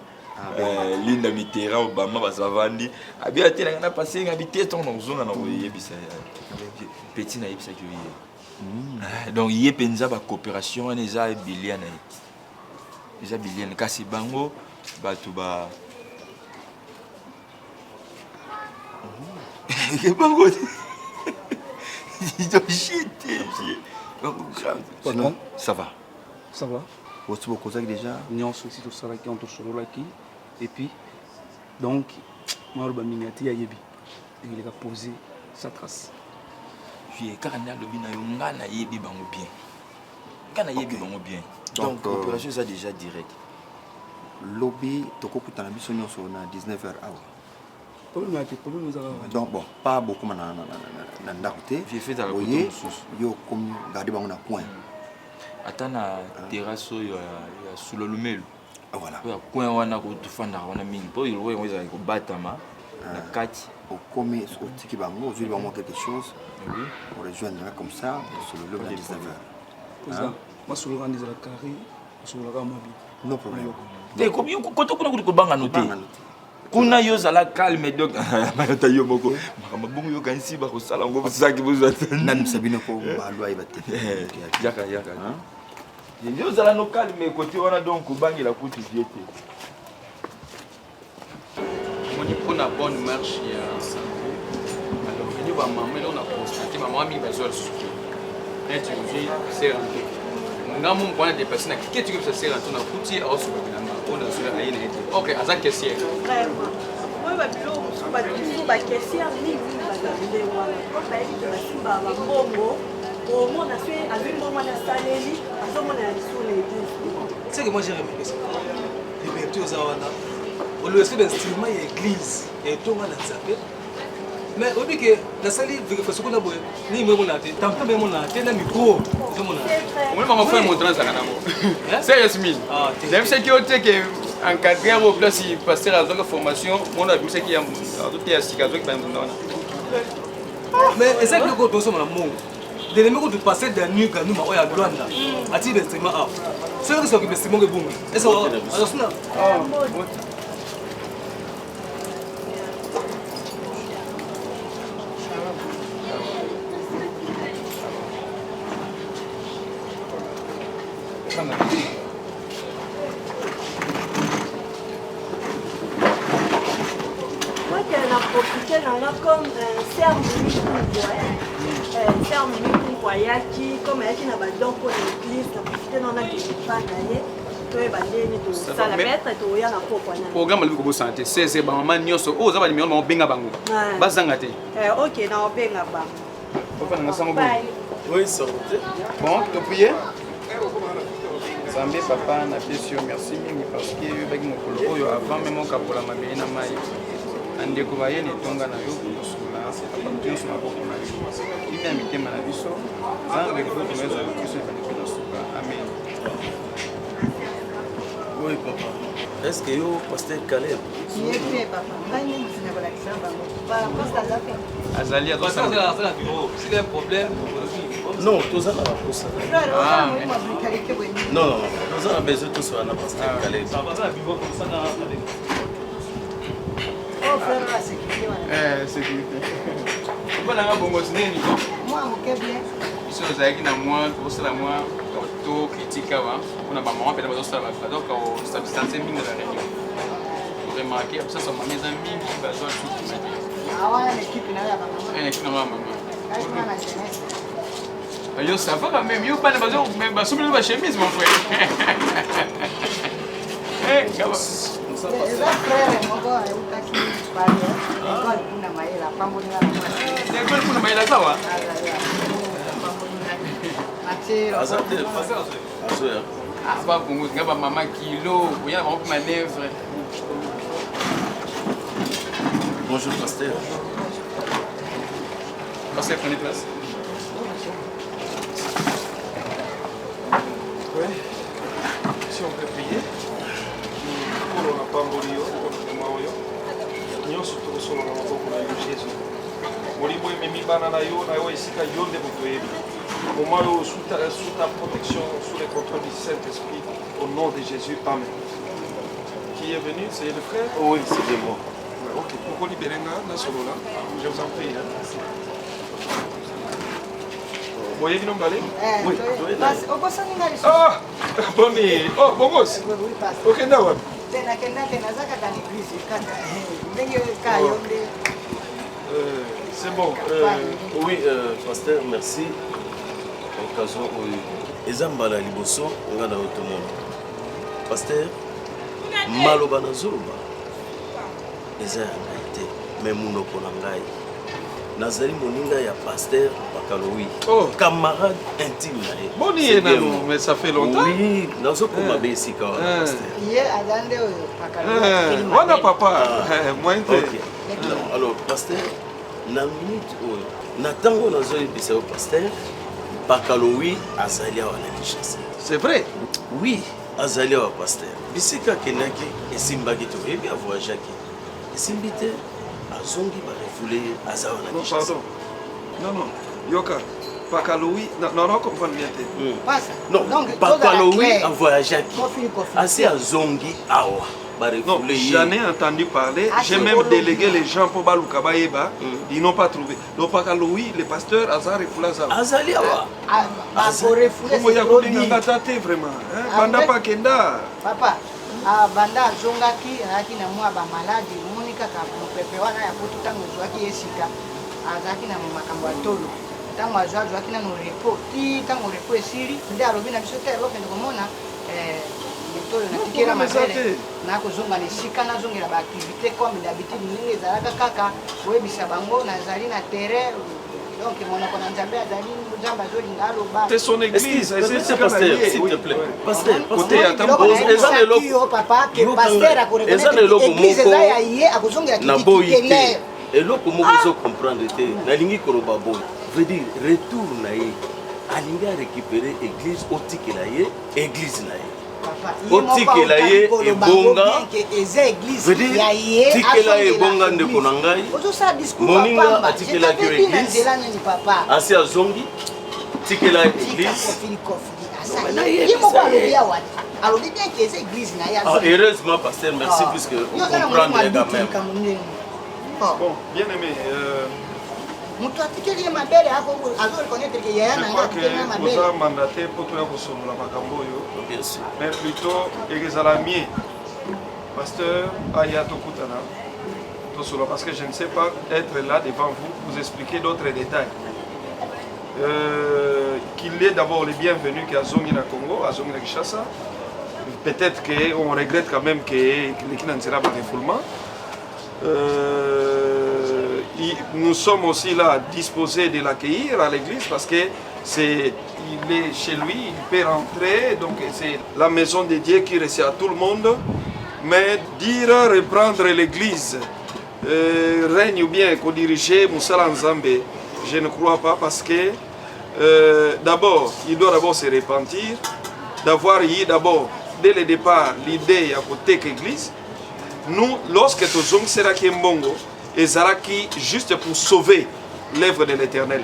Linda Mitterrand Obama bazavandi abia te na passé ngabi te ton zonga na oyebisa petit na yebisa ki donc yé penza ba coopération on eza biliane eza biliane kasi bango batu ba que bango ils ont chité ça va Vous avez déjà nous aussi tout ça qui ont tout sur là qui et puis donc Marouba Mingati a yebi il a posé sa trace. Puis quand on a le bina yongana yebi bango bien. Quand yebi bango bien. Donc opération ça déjà direct. Lobby toko kutana biso nyonso na 19h hour. Problème donc bon pas beaucoup na ndako te. J'ai fait dans le yo comme garder bango na point. Atana terrasse ya Sulolumelu. Voilà. Ya coin wana ko tufanda wana mingi. Po il ouais on ko batama na kati au commis au tiki bango, je vais vraiment quelque chose. Oui. Pour rejoindre comme ça sur le lobe à 19h. Moi sur le rang des carré, sur le rang mobile. No problème. Te comme yo ko to kuna ko banga noté. Kuna yo zala calme donc mayota yo moko makamba yo kanisi ba ko sala ngo saki bozo nan sabino ko balwa ibate yaka yo zala no calme côté wana donc bangi la kuti viete on dit pour la bonne marche ya sango alors ni ba maman là on a constaté maman mi besoin de souki et tu vis c'est rentré ngamu mbona des personnes qui tu que c'est rentré na kuti au sur la on a sur la ligne OK azak question vraiment moi ba bilo ba question ni ba ba wana ko ba yi ba simba ba bongo omona se azwimbo mwana asaleli azomona ya lisu na église. C'est que moi j'ai remarqué ça. Liberté aux awana. On le sait d'instrument et église et tout on a zappé. Mais au dit que la salle vérification qu'on a boy ni moi on a été tant que même on a été na micro. Moi maman fait mon trans à c'est Yasmine. J'aime ce qui au que encadré au place pasteur à la formation mon a vu ce qui a tout est assis avec ben mais c'est que le go doso na mo. De les mecs de passer d'un nu ganu ma oya Luanda. Ati d'instrument a. C'est que ça qui instrument que boum. Et ça alors ça. Moi qu'elle a profité comme un serme mimi yaki comme yaki na badon pour l'église na profité na ki pas d'aller to e bandeni to sala mettre to ya na poko na programme le ko santé c'est ba maman nyoso o za ba numéro benga bango bazanga te OK na obenga ba papa na sango oui sortez bon to prier Zambé papa na pesio merci mingi parce que bagi mokolo oyo avant même okapola mabeli na mai andeko bayene tonga na yo kusula nyonso maboko na yo imi ya mitema na biso nzambe kotomeza biso ebandeko na suka amen. Oui papa, est-ce que yo pasteur Caleb azali s'il y a un problème non tous en a posa non non tous en a besoin tous en a pasteur Caleb ça va vivre comme ça avec Oh, frère, la sécurité. Sécurité. Pourquoi on a bon gosse nini? Moi, mon bien. Ici, vous avez qui na moi, vous savez moi, tout critique avant. On a pas moi, peut-être vous savez pas. Donc, on s'abstient mingi de la réunion. Vous remarquez, ça sont mes amis qui besoin de tout ça. Ah ouais, l'équipe n'a pas maman. L'équipe n'a pas maman. Quand on a jeunesse. Yo, ça va quand même. Yo, pas de besoin, mais bah, soumis ma chemise, mon frère. Eh, comment? Eza frère moko ayutaki pale ekole kuna mayela pamboni na mwana ekole kuna mayela sawa matero asante azoya aba bongo ngaba mama kilo oya ba ko manœuvre. Bonjour pasteur. Pasteur, prenez place. Oui. Si on peut prier. Pour la pambolio, pour le maoyo. Nyonso tokosolo na maboko na yo Jésus. Molimo ememi bana na yo esika yo nde moto yebi. Moment oyo sous ta protection, sous le contrôle du Saint-Esprit, au nom de Jésus, Amen. Qui est venu? C'est le frère? Oui, c'est de moi. Ok, pourquoi libérer là, solo là? Je vous en prie. Vous voyez que nous allons? Oui. Ah! Boni! Oh, bon gosse! Ok, d'accord. C'est bon. Oui, pasteur, merci. Occasion ezambala liboso nga na otomona. Pasteur, maloba na zoloba. Eza ya ngai te, me munoko na ngai. Nazali moninga ya pasteur Bakaloui. Oh, camarade intime na ye. Boni et Nano, mais ça fait longtemps. Oui, nazo koma besika wa pasteur. Ye azande oyo Bakaloui. Wana papa, moi inte. OK. Alors pasteur, na minute oyo, na tango nazo yebisa yo pasteur, Bakaloui azali awa na Kinshasa. C'est vrai? Oui, azali awa pasteur. Bisika kenaki esimbaki to yebi avoyageaki. Esimbi te azongi ba refoulé azawa na Kinshasa. Pardon. Non. Yoka, Bakaloui, non, comprendre bien. Non, Bakaloui a voyagé. Assez à Zongi, Awa. Non, j'en ai entendu parler. J'ai même délégué les gens pour Balouka Baeba. Ils n'ont pas trouvé. Donc, Bakaloui, le pasteur Azar et Foulaza. Azali Awa. Comment il y a vraiment? Banda Pakenda. Papa, Banda Zongaki, Rakina Moua Bamaladi, Monica Kapopepe, wana ya kutu tangu zwaki esika. Azaki na makambo atolo. Tango azwaki na no repo. Ti tango repo esiri, nde alobi na biso te eloko ndokomona tolo na tikela masele. Na kozonga na esika na zongela ba activité comme d'habitude ndenge ezalaka kaka oyebisa bango nazali na terrain donc monoko na nzambe azali nzambe azolinga aloba. C'est son église. C'est pasteur, s'il te plaît. Pasteur, côté à papa que pasteur akoreconnaître église eza ya ye akozongela kitiki eloko moko ozokomprendre te nalingi koloba boye veut dire retour na ye alingi arécupérer église otikela ye église na ye otikela ye ebonga tikela ye ebonga ndeko na ngai moninga atikelaki yo église asi azongi tikela ye église heureusement pasteur merci puisque on comprend quand même. Bon, bien aimé, je crois que vous avez mandaté pour tout le monde. Bien sûr. Mais plutôt, Erizalami, pasteur Ayato Koutana, parce que je ne sais pas être là devant vous, vous expliquer d'autres détails. Qu'il est d'abord le bienvenu qu'à Zongina Congo, à Zongina Kinshasa. Peut-être qu'on regrette quand même que l'équipe n'en sera pas refoulement. Nous sommes aussi là disposés de l'accueillir à l'église parce que il est chez lui, il peut rentrer, donc c'est la maison de Dieu qui reçoit tout le monde. Mais dire reprendre l'église, règne ou bien co-diriger Moussala Nzambe, je ne crois pas parce que d'abord, il doit d'abord se repentir, d'avoir eu d'abord, dès le départ, l'idée à côté de l'église. Nous, lorsque nous sommes Seraki Mbongo, et Zaraki juste pour sauver l'œuvre de l'Éternel.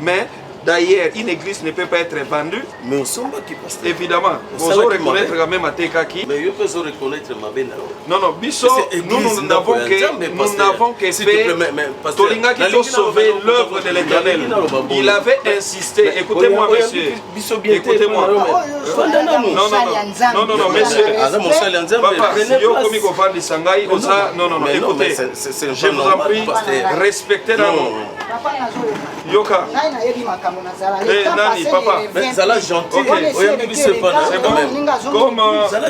Mais d'ailleurs, une église ne peut pas être vendue. Mais on s'en va qui passe. Évidemment, on doit reconnaître quand même à Tekaki. Mais on peut reconnaître ma benne. Non, non, Bisso, nous n'avons que fait. Tolinga qui doit sauver l'œuvre de l'Éternel. Il avait insisté. Écoutez-moi, monsieur. Écoutez-moi. Non, non, monsieur. Papa, si yo komi ko fandi sangai, non, écoutez. Je vous en prie, respectez la mort. Yoka. Nani, papa. Ça l'a gentil. C'est bon. Comme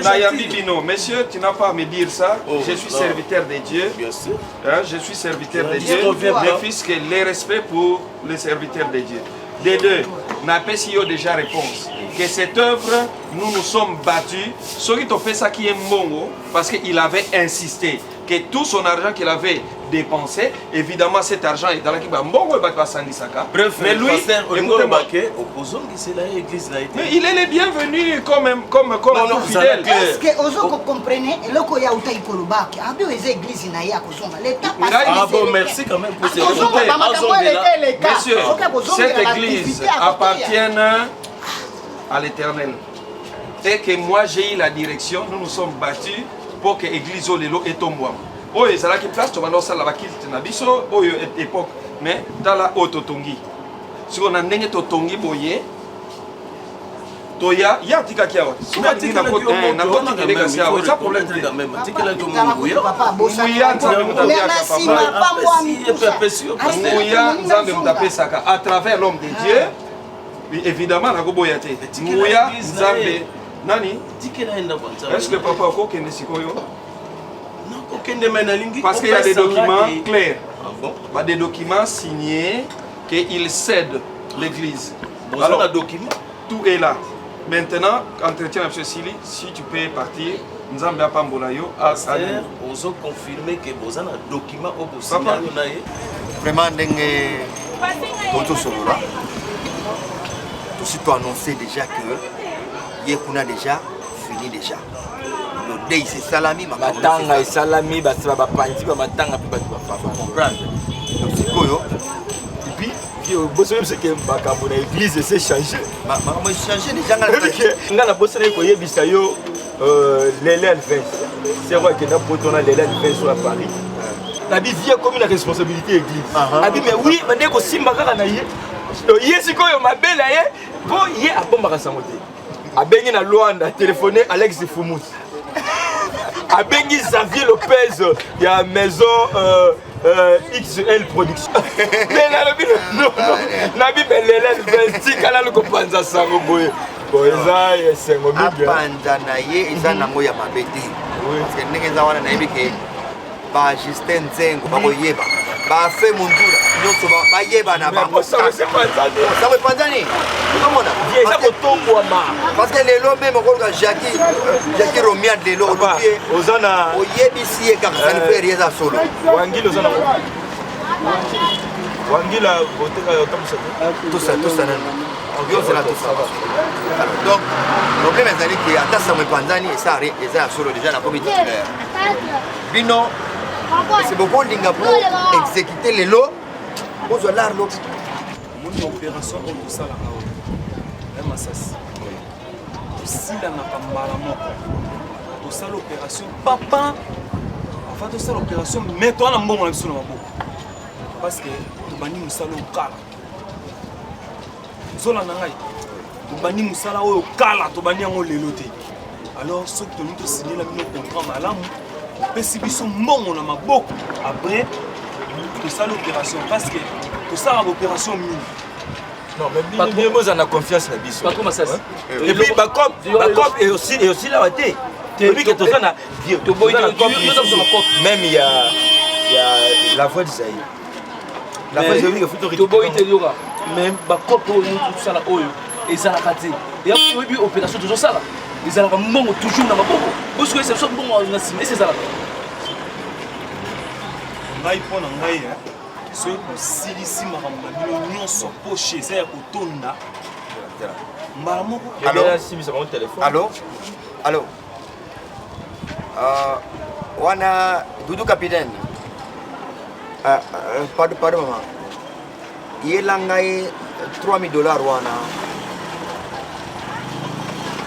Nayambi Bino, monsieur, tu n'as pas à me dire ça. Je suis serviteur de Dieu. Je suis serviteur de Dieu. Le fils que les respects pour les serviteurs de Dieu. Des deux, n'a pas si déjà réponse. Que cette œuvre, nous nous sommes battus. Ce qui t'a fait ça qui est mongo, parce qu'il avait insisté que tout son argent qu'il avait dépensé, évidemment cet argent est dans la Kibambongo et Bakasandisaka. Bref, mais lui, mais il est le bienvenu comme fidèle. Est-ce que vous comprenez Ah bon, merci quand même pour ces Monsieur, cette église appartient à l'Éternel. Dès que moi j'ai eu la direction, nous nous sommes battus pour que l'église Olelo et Tombouam. Oh, il y a qui place, tu vas dans la kilte na biso, oh, époque, mais dans la autotongi. Si on a n'engé totongi boye, toya, ya tika kia wa. Si on a tika na côté na côté de l'église, ça problème quand même. Tika la tomo mouya. Mouya, merci papa moi. Mouya, nzambe mtape saka à travers l'homme de Dieu. Évidemment, na goboya te. Mouya, nzambe. Nani? Est-ce que papa a kende sikoyo? Parce qu'il y a des documents clairs. Des documents signés qu'il cède l'église. Alors, tout est là. Maintenant, entretien avec M. Sili, si tu peux partir, nous avons Pambolayo à vous ont confirmé que vous avez un document au bout. Vraiment, tout peut annoncer déjà que Yekuna déjà fini déjà. Le dé c'est salami, ma matanga et salami, basa bapanzi, matanga puis basa comprendre. Donc c'est quoi et puis bosse même c'est que makambo na église c'est changé. Makambo changé déjà nga na bosse na ko yebisa yo Lélène Vince. C'est vrai que na poto na Lélène Vince à Paris. La vie comme une responsabilité église. A dit mais oui, mais ko simba kaka na ye. Yesi ko yo mabela ye, bon ye a bomba sangote. A bengi na Luanda téléphoner Alex Fumous. A bengi Xavier Lopez, il y a maison XL Production. Mais la Bible est là, kala loko panza sango boye. Bon eza esengo mingi. Panza na ye eza nango ya mabete. Parce que ndenge za wana na yebi ke ba Justin Nzengo ba koyeba. Ba fe mundura. nyonso bayeba na bango sango epanzani okomona parce que lelo meme okoluka jaki romiad lelo olupie oyebisi ye kaka sani frere eza solo wangila tosa nani yozela tosa donc problème ezali ke ata sango epanzani eza ya solo déjà nakomi titulaire bino c'est bokolinga po exécuter lelo ozwa lar lo moni opération oyo tosalaka oyo ya masasi tosilanaka mbala moko tosala opération papa enfin tosala opération mais towana mbongo na biso na maboko parce que tobandi mosala oyo kala ozolanda ngai tobandi mosala oyo kala tobandi yango lelo te alors soki tolingi tosignela bino contrat malamu opesi biso mbongo na maboko après tosala opération parce que tosala opération mingi. Non, mais bien vous en a confiance na biso. Pas comme ça. Et puis Bacop est aussi là été. Depuis que tout ça na même il y a la voix d'Isaïe. La voix d'Isaïe que faut récupérer. Même Bacop tout ça là oyo ezalaka te. Et puis opération toujours ça là. Ezalaka mbongo toujours na maboko. Parce que c'est ça mbongo na sima c'est ça là. Ngai pona ngai soki kosilisi makambo na bino nyonso poshe eza ya kotonda mbala moko allo wana dudu capitaine pardon mama yela ngai $3000 wana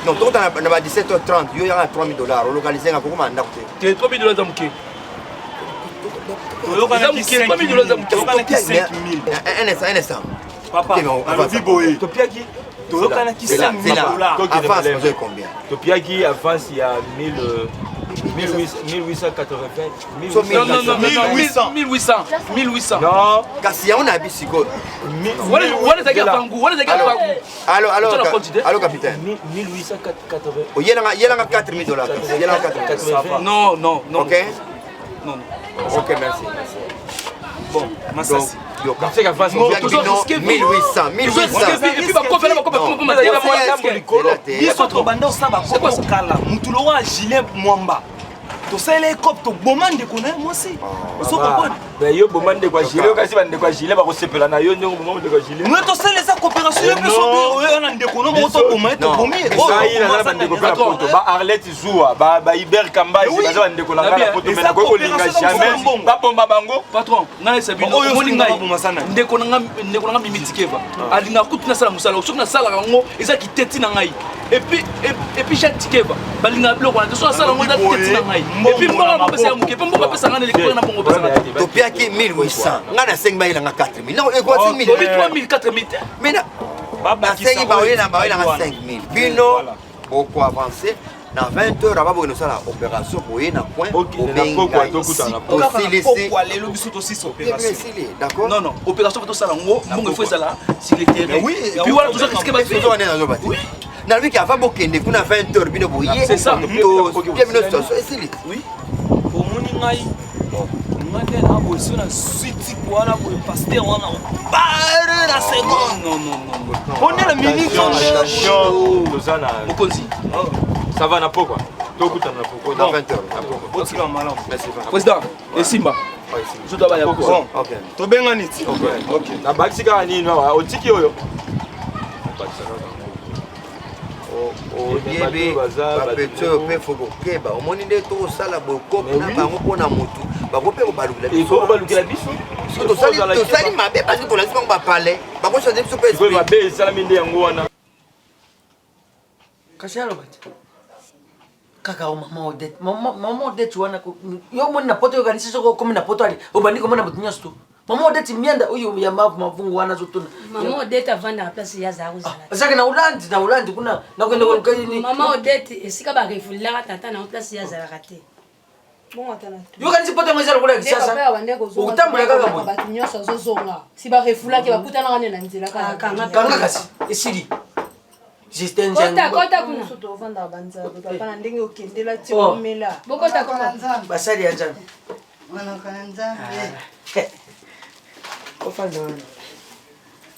non tokota na ba 17h30 yo yanga $3000 olokalize nga kokoma ndako te $3000 za muke un instant. Papa, Topiaki, Topiaki combien? Topiaki avance il y a 1800. Non. Kasi on a bisiko. Allô capitaine. 1880. Oh yelanga $4000. Non. OK. Non. OK, merci. Bon, Massassi. C'est qu'à face 1800. Et puis tosala ekop tobomande kona mwasi osokomprendre yo bomande kwa gilet okasi bande kwa gilet bakosepela na yo ndenge bomande kwa gilet mwe tosala eza coopération yo peso oyo na ndeko no moto bomai tobomi oyo na bande ko la poto ba Arlette Zoua ba Iber Kamba baza bande ko la poto mais ko kolinga jamais ba bomba bango patron na esa bino moni ngai ndeko na mimitikeva alinga kutina sala musala soki na sala ngo eza kiteti na ngai et puis chaque tikeva balinga biloko na so sala ngo eza kiteti na ngai et puis mbongo pesa ya muke mbongo pesa ngana lekiko na mbongo pesa topiaki 1800 ngana 5 na 4000 non eko 6000 4000 mais na baba sengi ba oyena 5000 bino beaucoup avancé na 20h aba bono sala opération boye na point obenga aussi laisser lelo biso to 6 opération d'accord non opération to sala ngo mbongo faut sala sur le terrain oui et puis voilà toujours ce que ba fait oui na lui qui avant bokende kuna 20h bino boye c'est ça bien bino situation esili oui pour moni ngai ngate na boso na suite kwa na boye pasteur wana bare na seconde non on est la minute Lozana Mokonzi ça va na pokwa tokuta na pokwa dans 20h merci maman merci président et Simba je dois aller OK tobenga niti OK na bakisika nini wa otiki oyo oyebe bapetio mpe fokokeba omoni nde tokosala bokope na bango mpona motu bango mpe kobalukela biso tosali mabe parce tolasi bango bapale bakochange biso mpe mabe esalami nde yango wana kasi aloba te kaka o mama odete wana yo omoni na poto yokanisi soko okomi na poto ali obandi komona moto nyonso to mama odete mianda oyo ya mavungu wana azotuna mama odete avanda place ya za uzala azaka na ulandi kuna nakwenda kolukani mama odete esika barefulilaka tata na place ya zalaka te yokanisi poto yango ezala kola kisasa okutambola kaka boye bato nyonso azozonga si barefulaki bakutanaka ne na nzela kanga kasi esili basali ya nzambe ofanda wana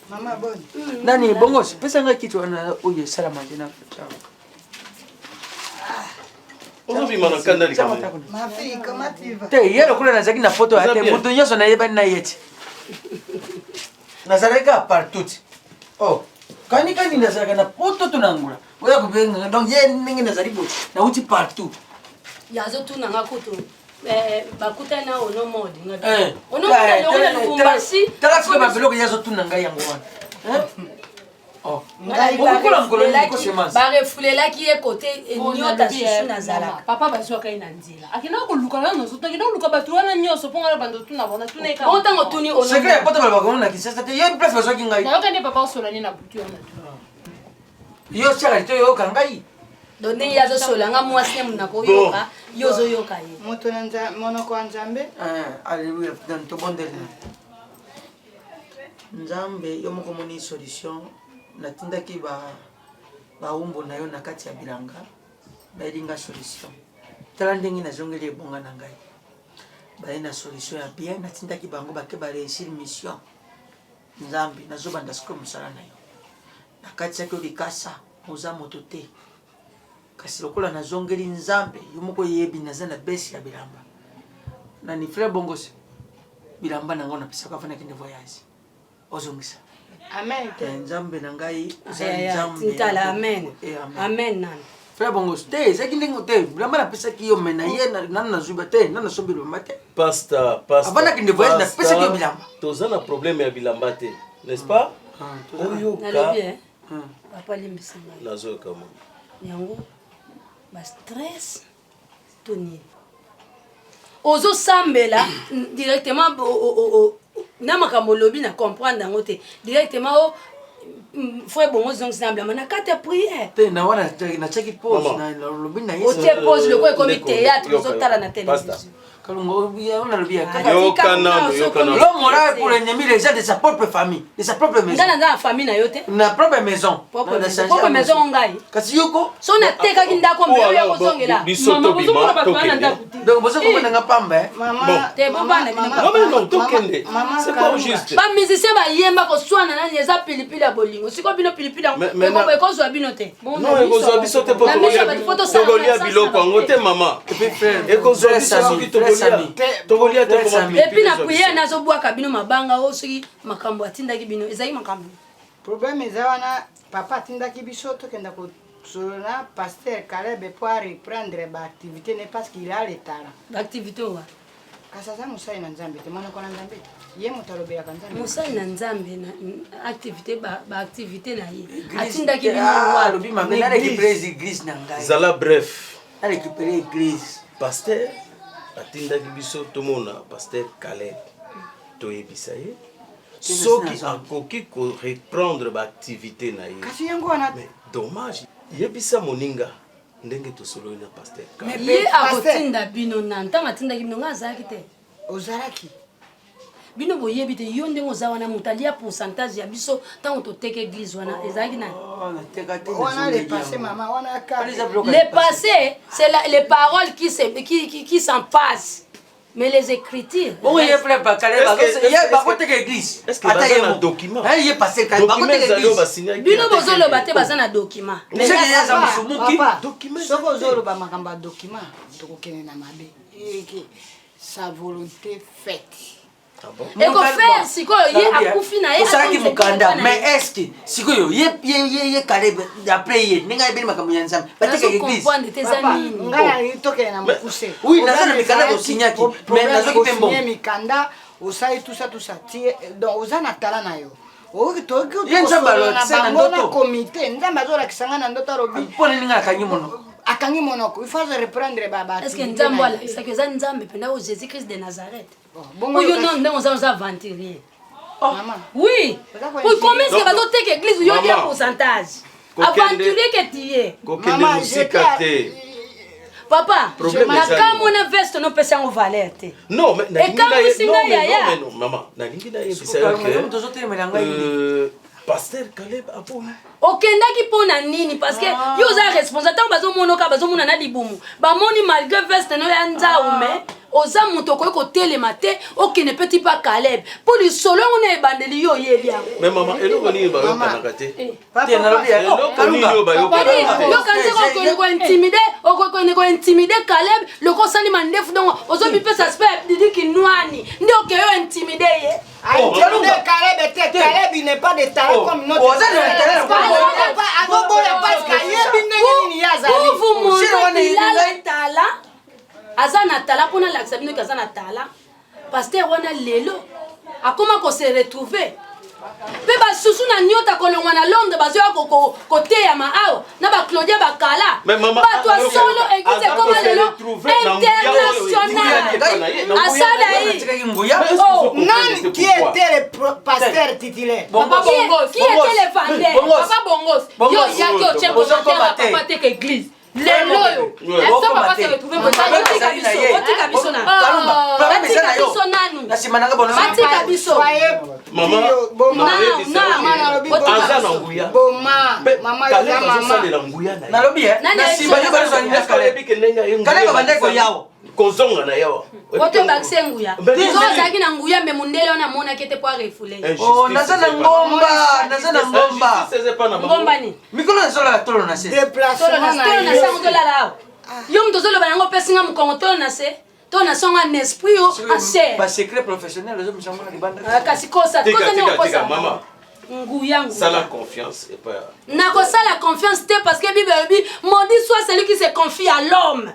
Mama bonne. nani bongosi pesa nga kitu wana oye sala mandina chao ozobima na kanda likama Ma fille, comment tu vas? te yelo kula nazaki na foto ate mutu nyonso nayebani na ye ti nazalaka partout oh kani nazalaka na poto to nangula oya kubenga donc ye ndenge nazali boye nauti partout yazotuna nga kutu bakutani na ono mode tala sika babiloko yazotuna ngai yango wana barefulelaki ye kote nyota susu nazalaka papa bazwaka ye na nzela akendaka koluka na nozoto akendaka koluka bato wana nyonso mpo ngana bando tuna bona otango tuni sekre ya poto balobaka na kisasa te ye place bazwaki ngai nayoka nde papa osolani na butu wana yo tiaka lito yoyoka ngai do ndenge ye azosolanga mwasi ne munako oyoka yo ozoyoka ye moto na monoko ya nzambe alleluya tobondeli nzambe yo moko moni solution natindaki baumbo na yo na kati ya bilanga bayelinga solution tala ndenge nazongeli ebonga na ngai baye na solution ya bien natindaki bango bake bareusir mission nzambe nazobanda sikoyo mosala na yo nakatisaki yo likasa oza moto te kasi lokola nazongeli nzambe yo moko yebi naza na besi ya bilamba nani frère bongosi bilamba nango napesaka afanaki nde voyage ozongisa amen nzambe na ngai tintala amen amen nani frère bongosi te ezaki ndenge te bilamba napesaki yo me na ye nani nazwiba te nani nasombi bilamba te pasta afanaki nde voyage napesaki yo bilamba toza na problème ya bilamba te n'est-ce pas oyoka papa limbisanga nazoyoka mo yango bastress to nini ozosambela directement na makambo olobi na comprendre yango te directement frère bongo zongisa bilamba na kati ya prière te na wana natiaki pose na lobi na ye otie pose loko ekomi théâtre ozotala na télévision L'homme moral pour l'ennemi déjà de sa propre famille, de sa propre maison. Dans la famille na yote. Na propre maison. Propre maison ngai. Kasi yoko. So na teka kindako mbele ya kozongela. Mama bozongela batwana ndako. Donc bozo komona nga pamba. Mama. Te papa na bina. Mama non tokende. C'est pas juste. Ba musicien ba yemba ko swana na eza pilipili ya bolingo. Siko bino pilipili ngo ko zo bino te. Non ekozwa biso te poto tokolia biloko yango te mama. Ekozwa biso soki tokolia. Et puis na prière nazobwaka bino mabanga osoki makambo atindaki bino ezaki makambo problème eza wana papa atindaki biso tokenda kosolona pasteur Caleb pour reprendre baactivité ne parce qu'il a retard baactivité owa kasi aza mosali na nzambe te monoko na nzambe ye moto alobelaka nzambe mosali na nzambe na activité baactivité na ye atindaki bino alobi mabe narécupéré église na ngai zala bref narécupéré église pasteur atindaki biso tomona pasteur Caleb toyebisa ye soki akoki koreprendre baactivité na ye mais dommage yebisa moninga ndenge tosololi na pasteur ye akotinda bino na ntango atindaki bino nga azalaki te ozalaki bino boyebi te yo ndenge oza wana moto alia pourcentage ya biso ntango toteka église wana ezalaki nani le passé c'est les paroles qui s'en passent mais les écritures bon il frère Caleb il ba koteka église ata ye document il est passé Caleb ba koteka église bino bozoloba te baza na document mais ça musumuki document soko zoloba makambo document tokokene na mabe sa volonté faite ekofere sikoyo ye akufi na ye osalaki mokanda mais est-ce que sikoyo ye Caleb d'après ye ndenge ayebeli makambo ya nzambe bateka église ngai tokene na mokuse oui naza na mikanda tosignaki mais nazoki mpe mbongo mikanda osali tout ça donc oza na tala na yo na comité nzambe azolakisanga na ndoto alobi mpo nini ngai akangi monoko akangi monoko il faut reprendre baba est-ce que nzambe alakisaki eza nzambe mpena o jésus christ de nazareth oyo non ndenge oza aventurier oui comment est-ce que bazoteka église yo dia pourcentage aventurier ke tiye kokende mosika te papa nakamona veste nopesa yango valeur te ekamwisinga yaya mama nalingi nayebisa yo ke pasteur Caleb aponi okendaki mpona nini parce que yo oza responsable ntango bazomonoka bazomona na libumu bamoni malgré veste no ya nzaume oza moto okoki kotelema te okende petit pas Caleb mpo lisolo yango na ebandeli yo oyebi yango. Mais maman, eloko nini bayokanaka te? okende kointimide Caleb loko osali mandefu dongo ozobipesa aspect didi kinwani nde okeyo intimide ye. Caleb n'est pas de talent comme notre. Vous montrez qu'il a le talent. Azana talent pour la examiner qu'azana talent. Pasteur wana lelo. A comment qu'on s'est retrouvé? Pe ba susu na nyota kolongwa na Londres bazo côté ya maao na ba Claudia bakala. Ba toi solo église comme lelo international. Asada yi. Non, qui était le pasteur titulaire? Papa Bongos. Qui était le vendeur? Papa Bongos. Yo yaki o tcheko papa te église. Lelo yo. Est-ce que papa s'est retrouvé pour ça? Otika biso na. Otika biso nanu. Otika biso. Maman. Azana nguya. Mama nalobi na sibayo bazana Caleb kenenga yengu. Caleb bandeko yawo. Kozonga na yawo. Oto bakse nguya. Bizo zaki na nguya me mundele ona mona kete kwa refule. Oh, nazana ngomba. Ngomba ni. Mikolo nzola tolo na se. Déplacement na se ngola lao. Yo mtozolo bango pesinga mkongo tolo na se. To na songa un esprit o assez. Ba secret professionnel zo mshango na libanda. Kasi kosa ni kosa. Maman. Nguya. Ça la confiance et pas. Na ko ça la confiance te parce que Bible dit maudit soit celui qui se confie à l'homme.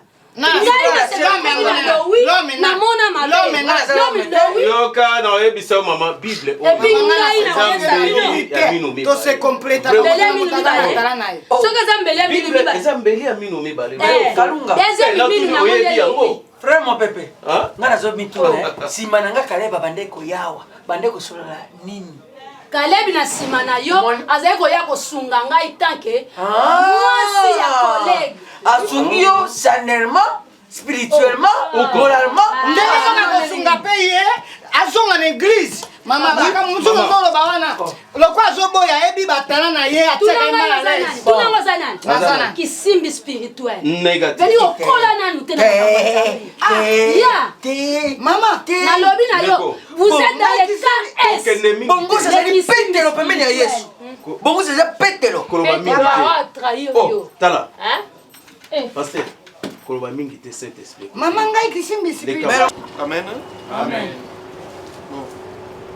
Yoka na oyebisa mama Bible. To se complète. Frère mon pépé. Ngana zo mitune. Simananga Caleb bandeko yawa. Bandeko solola nini? Caleb na simana yo azali koya kosunga ngai tanke mwasi ya collègue. Asungi yo sanellement, spirituellement, moralement. Ndenge kama kosunga paye azonga na église. Mama baka musu ngolo bawana. Lokwa zoboya ebi batana na ye ateka mala lesi. Tunango zanani. Kisimbi spirituel. Négatif. Veli okola nanu tena. Mama, na lobi na yo. Vous êtes dans les cas S. Bongo ça c'est pételo pembeni ya Yesu. Bongo c'est pételo. Koloba mingi. Oh, tala. Hein? Pasteur. Koloba mingi te Saint-Esprit. Mama ngai kisimbi spirituel. Amen. Amen. Bon.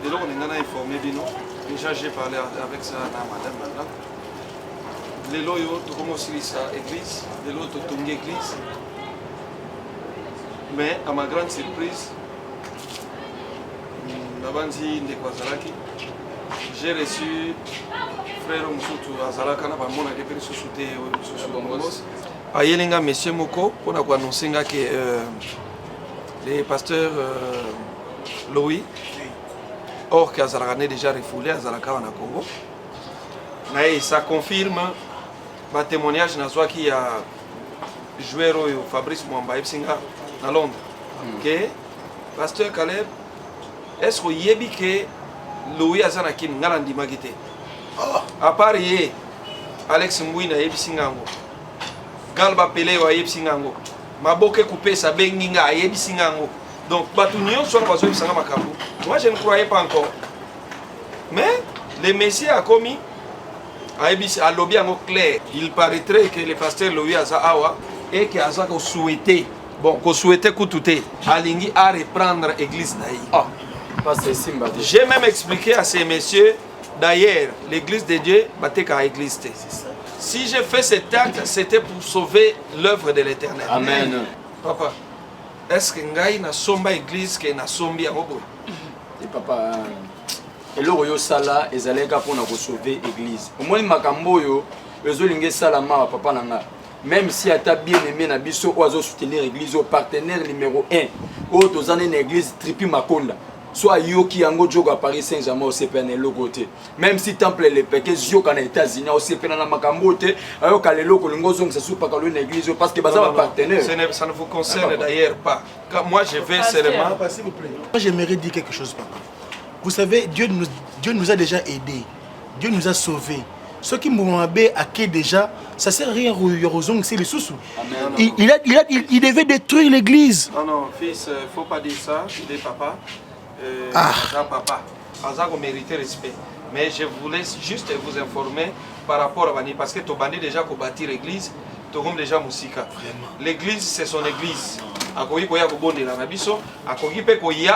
Dès lors, on est informé de nous. Déjà, j'ai parlé avec ça à madame maintenant. Les loyaux, tout comme aussi ça, église. Les loyaux, tout comme église. Mais, à ma grande surprise, j'ai reçu frère Moussoutou Azalaka, Ayelenga Monsieur Moko, pour annoncer que le pasteur Louis, or qu'Azalaka est déjà refoulé, Azalaka en Congo. Mais ça confirme le témoignage qui a joué Fabrice Mwamba à Londres. Que pasteur Caleb, est-ce que yebi que Louis Azanaki n'galandi magité? À part Alex Mbouina yebi singango. Galba Pelé wa yebi singango. Maboke coupé sa benginga yebi singango. Donc Batunion soit pas yebi sanga makabu. Moi je ne croyais pas encore. Mais le Messie a commis à lobby en clair. Il paraîtrait que le pasteur Louis Azawa et que Azaka souhaitait qu'on souhaitait que Alingi à reprendre l'église d'Aïe. J'ai même expliqué à ces messieurs, d'ailleurs, l'église de Dieu, Bateka église. Si j'ai fait cet acte, c'était pour sauver l'œuvre de l'Éternel. Amen. Papa, est-ce que Ngaï n'a somba église que n'a sombi à Obo? Et papa, eloko yo sala ezaleka pour sauver l'église. Au moins makambo yo, ezolinge sala ma papa nanga. Même si ata bien aimé na biso oazo soutenir l'église au partenaire numéro 1, au tozane une église tripi makonda. Soit yoki yango jogo à Paris Saint-Germain au CPN logoté. Même si temple les péquets yoka na États-Unis au CPN na makambote, ayoka le loko lingo zong se soupa ka une église parce que baza partenaire. Ça ne vous concerne d'ailleurs pas. Moi je vais seulement. Papa, s'il vous plaît. Moi j'aimerais dire quelque chose, papa. Vous savez, Dieu nous a déjà aidés. Dieu nous a sauvés. Ce qui m'a bé à qui déjà, ça sert à rien aux c'est les sous-sous. Il devait détruire l'église. Non, non, fils, faut pas dire ça. Il est papa. Papa. Azak mérite respect. Mais je voulais juste vous informer par rapport à Bani, parce que tu as déjà qu'on bâtir l'église, tu as déjà Moussika. L'église, c'est son église.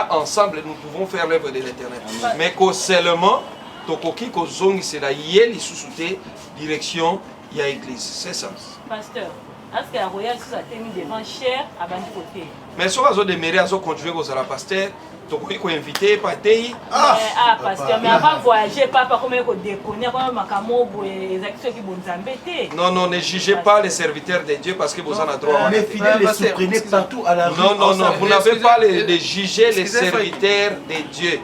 Ensemble, nous pouvons faire l'œuvre de l'éternel. Mais que seulement, c'est la sous-souté direction, il y a l'église. C'est ça. Pasteur, est-ce que la royale sous a tenu devant cher à Bani côté? Mais si on a des à contribuer aux pasteur, tu peux inviter, pas pasteur, mais avant de voyager, papa, comment il faut déconner, comment les actions qui vont embêter. Non, non, ne jugez pas les serviteurs de Dieu parce que vous en avez droit. Les fidèles les surprenez partout à la rue. Non, non, non, vous n'avez pas de juger les serviteurs de Dieu.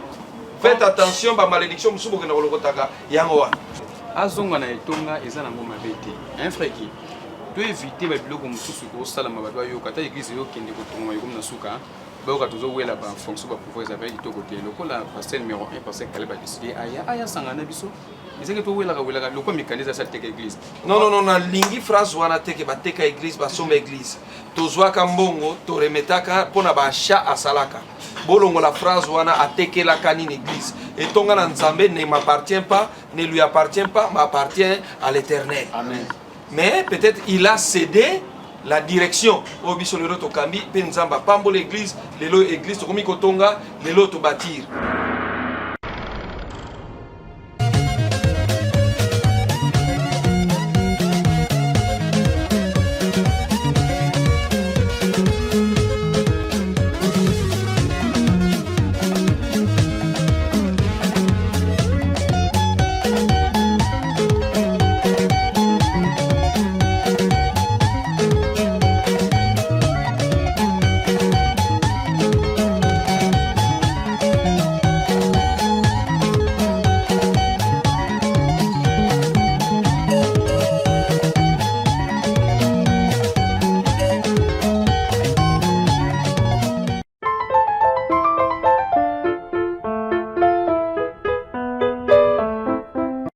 Faites attention à la malédiction, vous savez que vous avez azonga na etonga eza na ngoma bete un frère qui to éviter ba biloko mususu ko sala mabado yo kata église yo kende ko tonga yo na suka ba ka tozo wela ba fonction ba pouvoir avec to côté lokola pasteur numéro 1 pasteur Kaleba décidé aya sangana biso ezeke to wela ka loko mécanisme ça teke église. Non non non na lingi phrase wana teke ba teka église ba somba église tozwa ka mbongo to remetaka pona ba sha asalaka bolongo la phrase wana ateke la kanine église et tonga na nzambe ne m'appartient pas, ne lui appartient pas, m'appartient à l'Éternel. Amen. Mais peut-être il a cédé la direction au biso le roto kambi pe nzamba pambo l'église, l'église to komi kotonga, l'élo to bâtir.